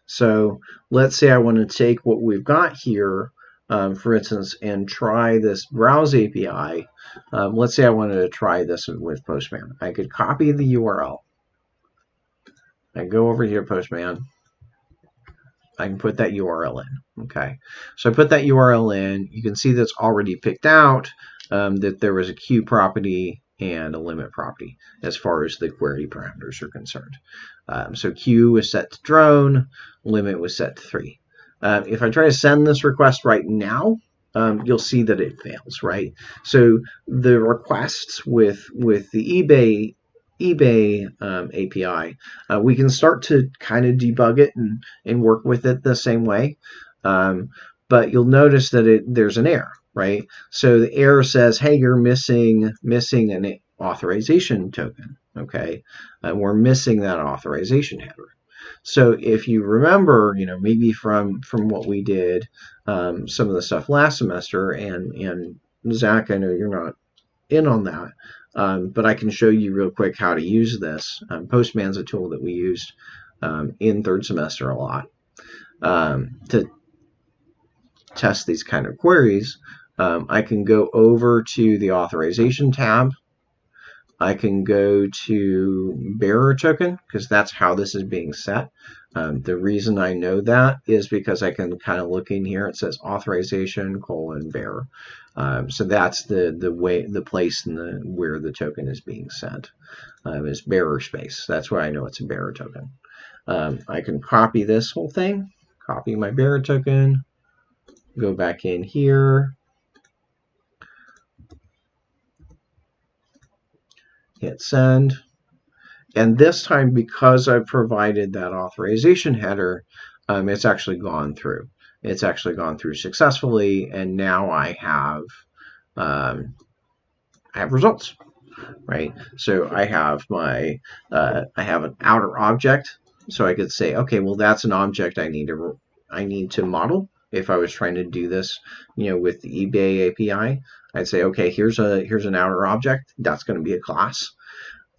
So let's say I want to take what we've got here, for instance, and try this browse API. Let's say I wanted to try this with Postman. I could copy the URL. I go over here, Postman. I can put that URL in. Okay, so I put that URL in. You can see that's already picked out that there was a queue property and a limit property as far as the query parameters are concerned. So queue was set to drone, limit was set to 3. If I try to send this request right now, you'll see that it fails, right? So the requests with the eBay API, we can start to kind of debug it and work with it the same way. But you'll notice that there's an error, right? So the error says, hey, you're missing an authorization token, okay? We're missing that authorization header. So if you remember, maybe from what we did, some of the stuff last semester, and Zach, I know you're not in on that, but I can show you real quick how to use this. Postman's a tool that we used in third semester a lot to test these kind of queries. I can go over to the authorization tab. I can go to bearer token because that's how this is being set. The reason I know that is because I can kind of look in here. It says authorization : bearer. So that's the place and where the token is being sent is bearer space. That's why I know it's a bearer token. I can copy this whole thing, copy my bearer token, go back in here, hit send. And this time, because I've provided that authorization header, it's actually gone through. It's actually gone through successfully, and now I have results, right? So I have I have an outer object, so I could say, okay, well, that's an object I need to model. If I was trying to do this, with the eBay API, I'd say, okay, here's an outer object. That's going to be a class.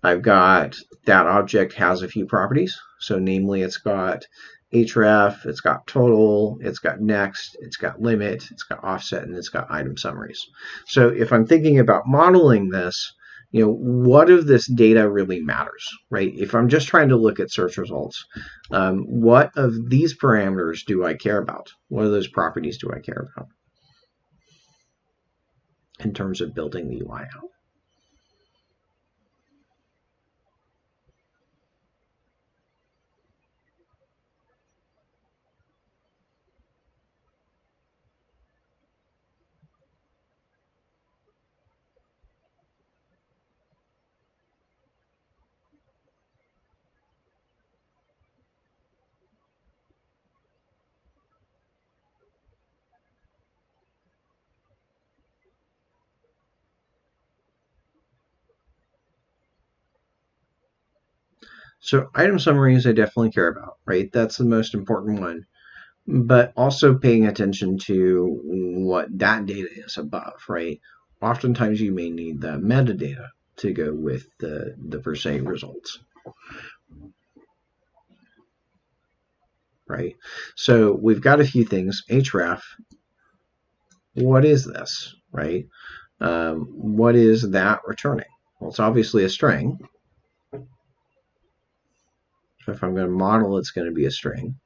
I've got that object has a few properties. So namely, it's got href, it's got total, it's got next, it's got limit, it's got offset, and it's got item summaries. So if I'm thinking about modeling this, what of this data really matters, right? If I'm just trying to look at search results, what of these parameters do I care about? What of those properties do I care about in terms of building the UI out? So item summaries I definitely care about, right? That's the most important one. But also paying attention to what that data is above, right? Oftentimes you may need the metadata to go with the per se results, right? So we've got a few things. href, what is this, right? What is that returning? Well, it's obviously a string. So if I'm going to model, it's going to be a string.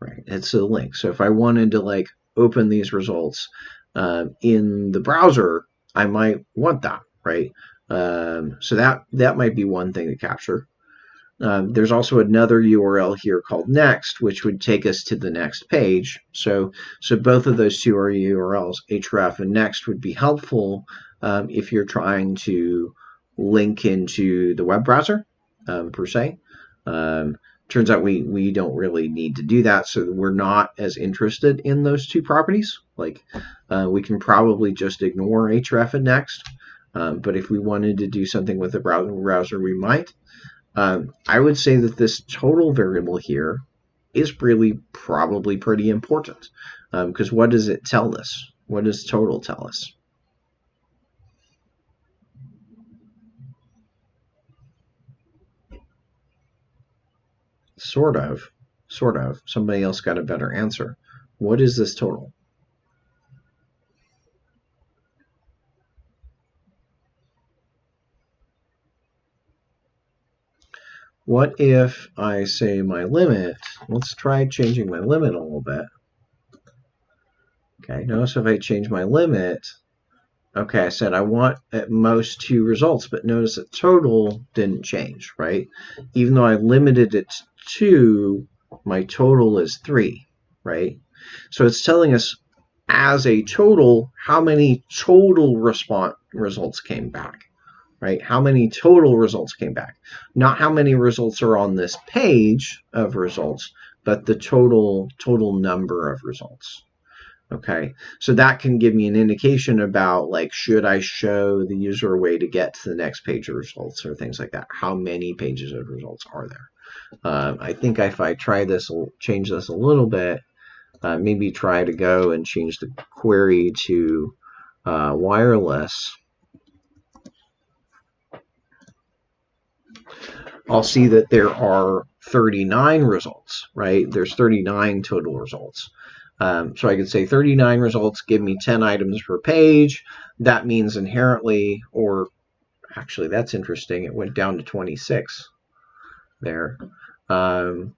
Right, it's a link. So if I wanted to open these results in the browser, I might want that, right? So that might be one thing to capture. There's also another URL here called next, which would take us to the next page. So both of those two are URLs. href and next would be helpful if you're trying to link into the web browser per se. Turns out we don't really need to do that, so we're not as interested in those two properties. We can probably just ignore href and next, but if we wanted to do something with the browser, we might. I would say that this total variable here is really probably pretty important, because what does it tell us? What does total tell us? Sort of. Somebody else got a better answer. What is this total? What if I say my limit? Let's try changing my limit a little bit. Okay, notice if I change my limit, okay, I said I want at most 2 results, but notice that total didn't change, right? Even though I limited it to 2, my total is 3, right? So it's telling us as a total how many total results came back, right? How many total results came back. Not how many results are on this page of results, but the total number of results. Okay, so that can give me an indication about, like, should I show the user a way to get to the next page of results or things like that. How many pages of results are there? I think if I try this, change this a little bit, maybe try to go and change the query to wireless, I'll see that there are 39 results, right? There's 39 total results. So I could say 39 results give me 10 items per page. That means inherently, or actually that's interesting, it went down to 26 there. So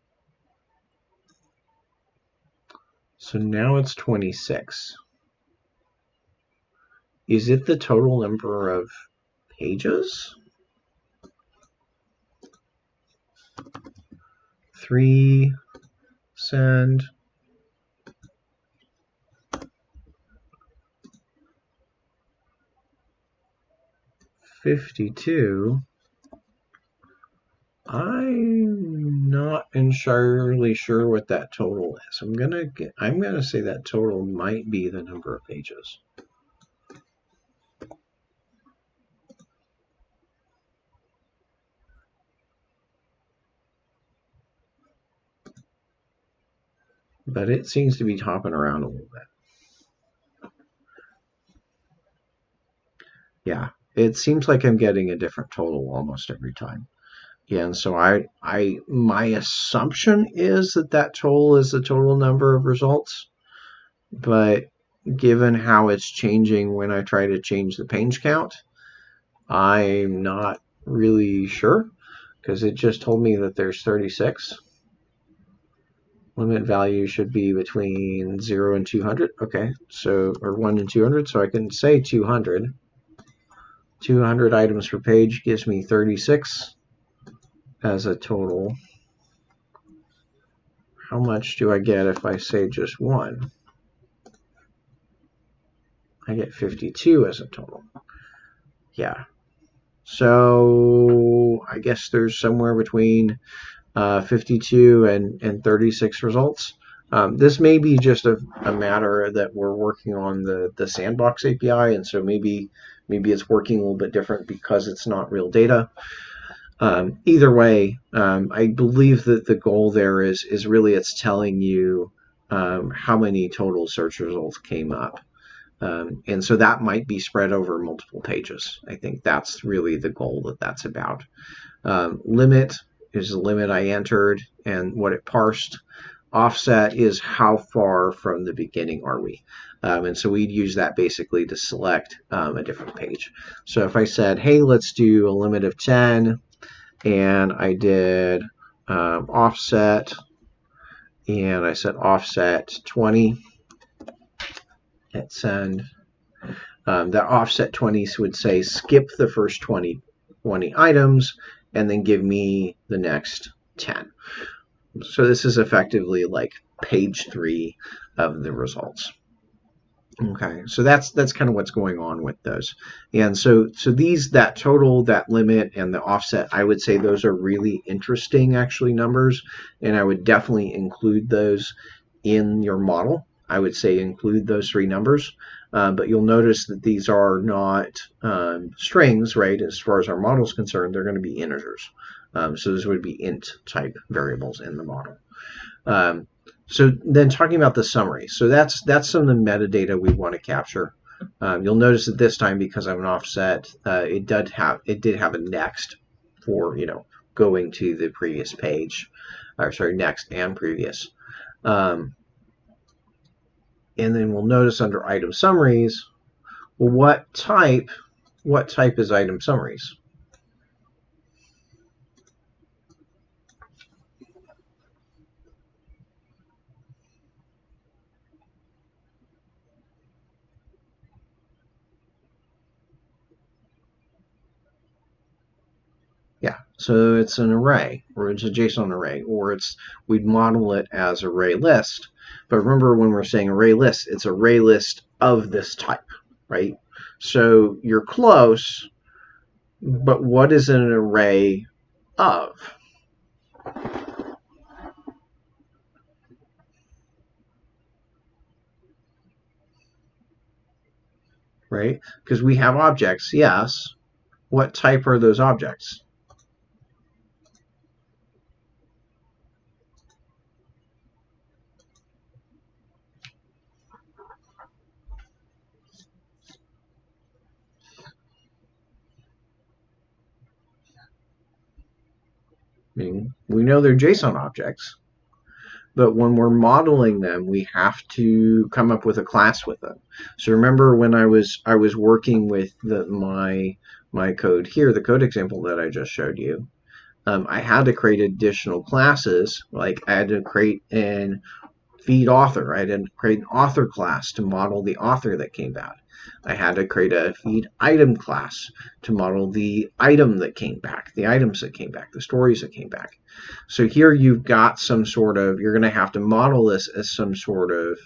now it's 26. Is it the total number of pages? 3, send. 52. I'm not entirely sure what that total is. I'm gonna say that total might be the number of pages. But it seems to be hopping around a little bit. Yeah, it seems like I'm getting a different total almost every time. Yeah, and so my assumption is that total is the total number of results, but given how it's changing when I try to change the page count, I'm not really sure, because it just told me that there's 36. Limit value should be between 0 and 200. Okay, so, or 1 and 200, so I can say 200. 200 items per page gives me 36 as a total. How much do I get if I say just 1? I get 52 as a total. Yeah. So I guess there's somewhere between 52 and 36 results. This may be just a matter that we're working on the sandbox API, and so maybe it's working a little bit different because it's not real data. Either way, I believe that the goal there is really it's telling you how many total search results came up. And so that might be spread over multiple pages. I think that's really the goal that's about. Limit is the limit I entered and what it parsed. Offset is how far from the beginning are we. And so we'd use that basically to select a different page. So if I said, hey, let's do a limit of 10, and I did offset, and I said offset 20, hit send. That offset 20 would say skip the first 20 items and then give me the next 10. So this is effectively like page 3 of the results. Okay, so that's kind of what's going on with those. And so these, that total, that limit, and the offset, I would say those are really interesting actually numbers, and I would definitely include those in your model. I would say include those 3 numbers. But you'll notice that these are not strings, right? As far as our model is concerned, they're going to be integers. So those would be int type variables in the model. So then talking about the summary. So that's some of the metadata we want to capture. You'll notice that this time, because I'm an offset, it did have a next for going to the previous page, or sorry, next and previous. And then we'll notice under item summaries, well, what type is item summaries? Yeah, so it's an array, or it's a JSON array, or we'd model it as array list. But remember, when we're saying array list, it's array list of this type, right? So you're close, but what is an array of? right? Because we have objects, yes. What type are those objects? I mean, we know they're JSON objects, but when we're modeling them, we have to come up with a class with them. So remember when I was working with my code here, the code example that I just showed you, I had to create additional classes. Like I had to create an feed author. I had to create an author class to model the author that came back. I had to create a feed item class to model the item that came back, the items that came back, the stories that came back. So here you've got some sort of, you're going to have to model this as some sort of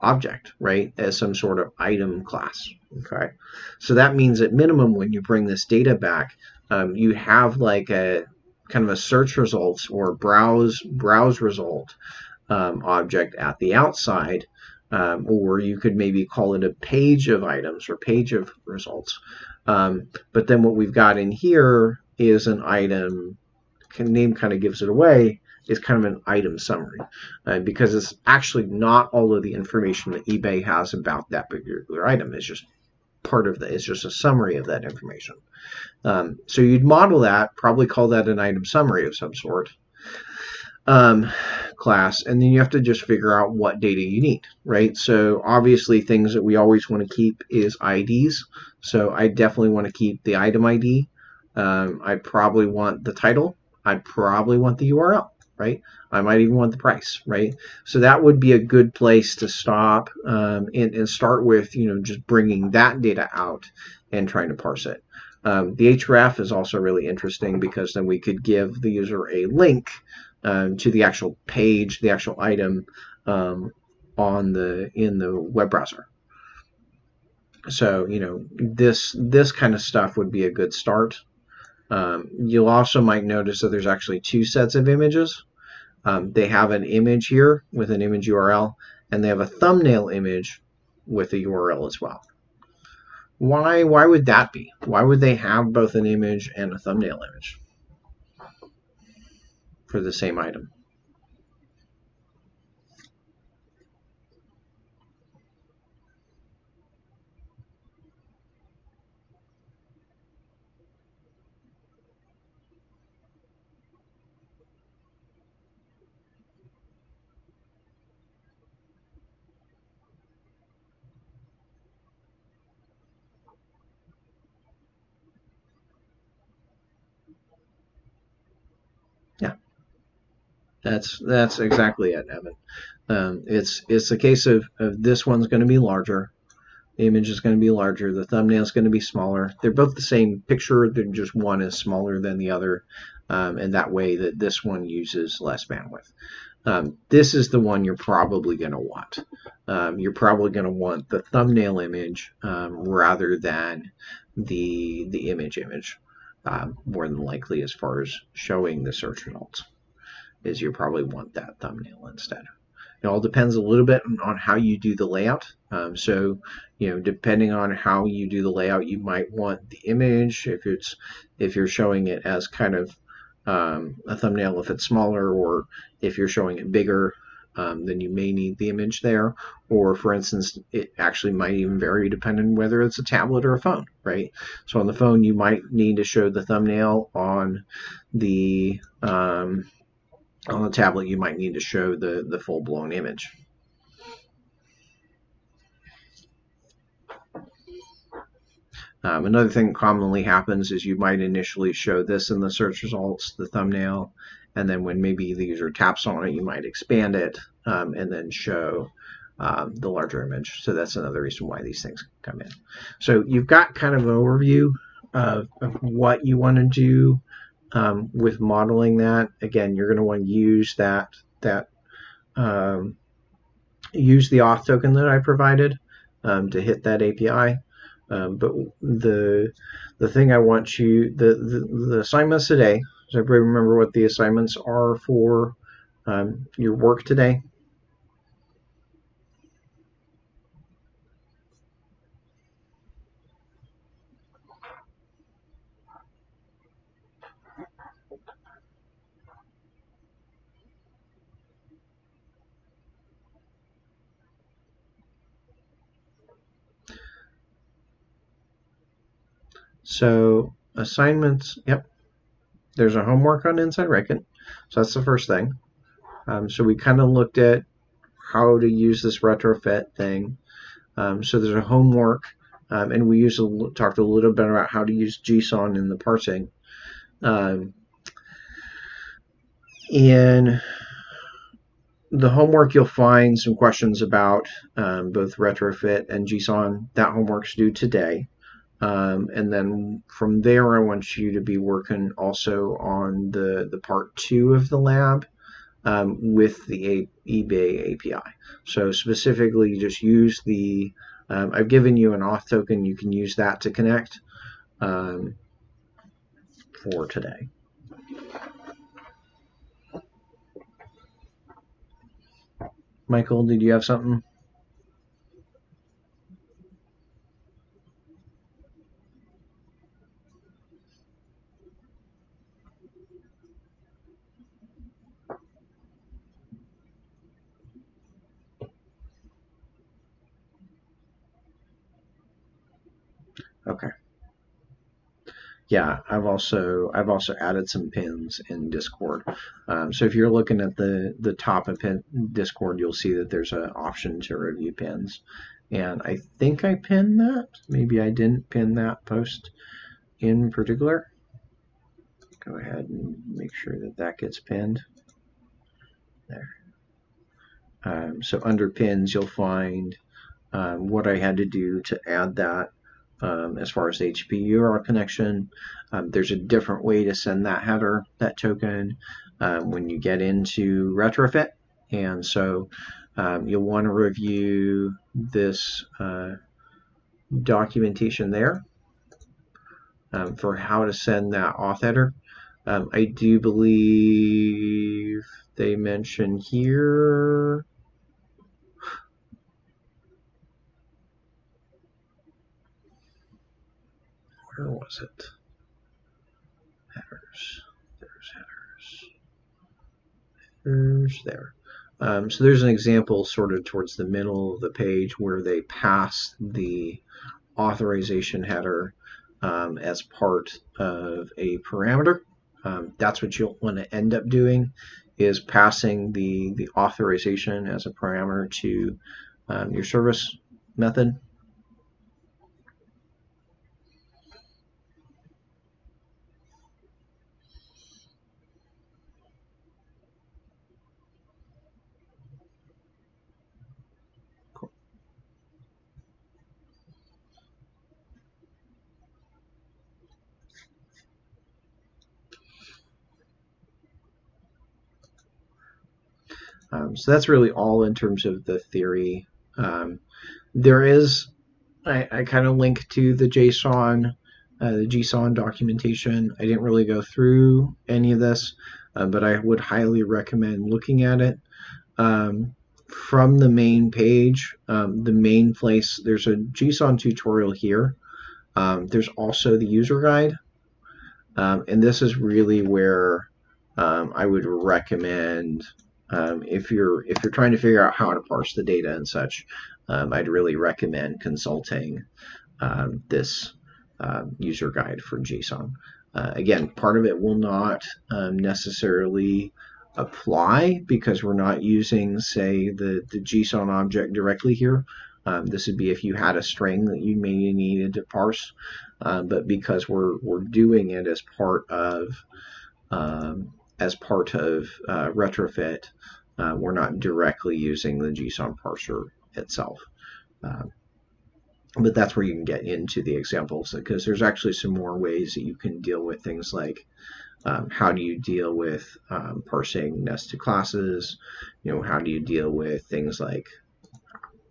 object, right? As some sort of item class. Okay. So that means at minimum, when you bring this data back, you have like a kind of a search results or browse result object at the outside, or you could maybe call it a page of items or page of results. But then what we've got in here is an item, name kind of gives it away, is kind of an item summary, because it's actually not all of the information that eBay has about that particular item. It's just part of it's just a summary of that information. So you'd model that, probably call that an item summary of some sort. Class, and then you have to just figure out what data you need, right? So obviously things that we always want to keep is IDs. So I definitely want to keep the item ID. I probably want the title. I'd probably want the URL, right? I might even want the price, right? So that would be a good place to stop and start with, just bringing that data out and trying to parse it. The href is also really interesting because then we could give the user a link to the actual page, the actual item in the web browser. So this kind of stuff would be a good start. You'll also might notice that there's actually two sets of images. They have an image here with an image URL, and they have a thumbnail image with a URL as well. Why would that be? Why would they have both an image and a thumbnail image for the same item? Yeah, that's exactly it, Evan. It's a case of this one's going to be larger. The image is going to be larger. The thumbnail is going to be smaller. They're both the same picture. They're just one is smaller than the other, and that way that this one uses less bandwidth. This is the one you're probably going to want. You're probably going to want the thumbnail image rather than the image. More than likely, as far as showing the search results, is you probably want that thumbnail instead. It all depends a little bit on how you do the layout. So, depending on how you do the layout, you might want the image if you're showing it as kind of a thumbnail if it's smaller, or if you're showing it bigger, then you may need the image there. Or, for instance, it actually might even vary depending on whether it's a tablet or a phone, right? So on the phone, you might need to show the thumbnail. On the tablet, you might need to show the full-blown image. Another thing that commonly happens is you might initially show this in the search results, the thumbnail, and then when maybe the user taps on it, you might expand it and then show the larger image. So that's another reason why these things come in. So you've got kind of an overview of what you want to do with modeling that. Again, you're going to want to use use the auth token that I provided to hit that API. But the thing I want you, the assignments today, does everybody remember what the assignments are for your work today? So assignments, yep, there's a homework on Inside Ranken. So that's the first thing. So we kind of looked at how to use this retrofit thing. So there's a homework, and we talked a little bit about how to use GSON in the parsing. In the homework, you'll find some questions about both retrofit and GSON. That homework's due today. And then from there, I want you to be working also on the part 2 of the lab with the eBay API. So specifically, just use the, I've given you an auth token. You can use that to connect for today. Michael, did you have something? Okay. Yeah, I've also added some pins in Discord. So if you're looking at the top of Discord, you'll see that there's an option to review pins. And I think I pinned that. Maybe I didn't pin that post in particular. Go ahead and make sure that that gets pinned. There. So under pins, you'll find what I had to do to add that. As far as the HTTP URL connection, there's a different way to send that header, that token, when you get into Retrofit. And so you'll want to review this documentation there for how to send that auth header. I do believe they mention here. Where was it? Headers. There's headers. There. So there's an example sort of towards the middle of the page where they pass the authorization header as part of a parameter. That's what you'll want to end up doing, is passing the authorization as a parameter to your service method. So that's really all in terms of the theory. There is, I kind of link to the JSON documentation. I didn't really go through any of this, but I would highly recommend looking at it. From the main page, the main place, there's a JSON tutorial here. There's also the user guide. And this is really where I would recommend, if you're trying to figure out how to parse the data and such, I'd really recommend consulting this user guide for JSON. Again, part of it will not necessarily apply because we're not using, say, the JSON object directly here. This would be if you had a string that you may needed to parse, but because we're doing it as part of Retrofit, we're not directly using the JSON parser itself. But that's where you can get into the examples, because there's actually some more ways that you can deal with things like how do you deal with parsing nested classes? How do you deal with things like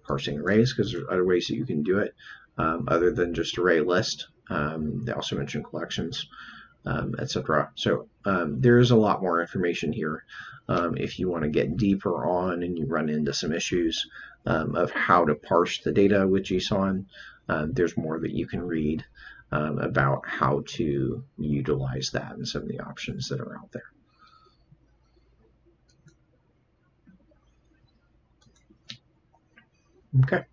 parsing arrays? Because there's other ways that you can do it other than just array list. They also mention collections, etc. So there is a lot more information here if you want to get deeper on and you run into some issues of how to parse the data with JSON. There's more that you can read about how to utilize that and some of the options that are out there. Okay,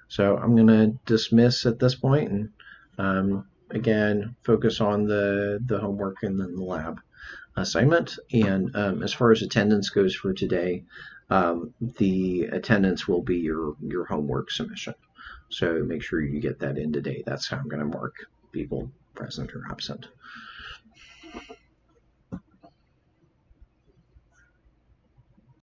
so I'm going to dismiss at this point, and again, focus on the homework and then the lab assignment. And as far as attendance goes for today, the attendance will be your homework submission. So make sure you get that in today. That's how I'm going to mark people present or absent.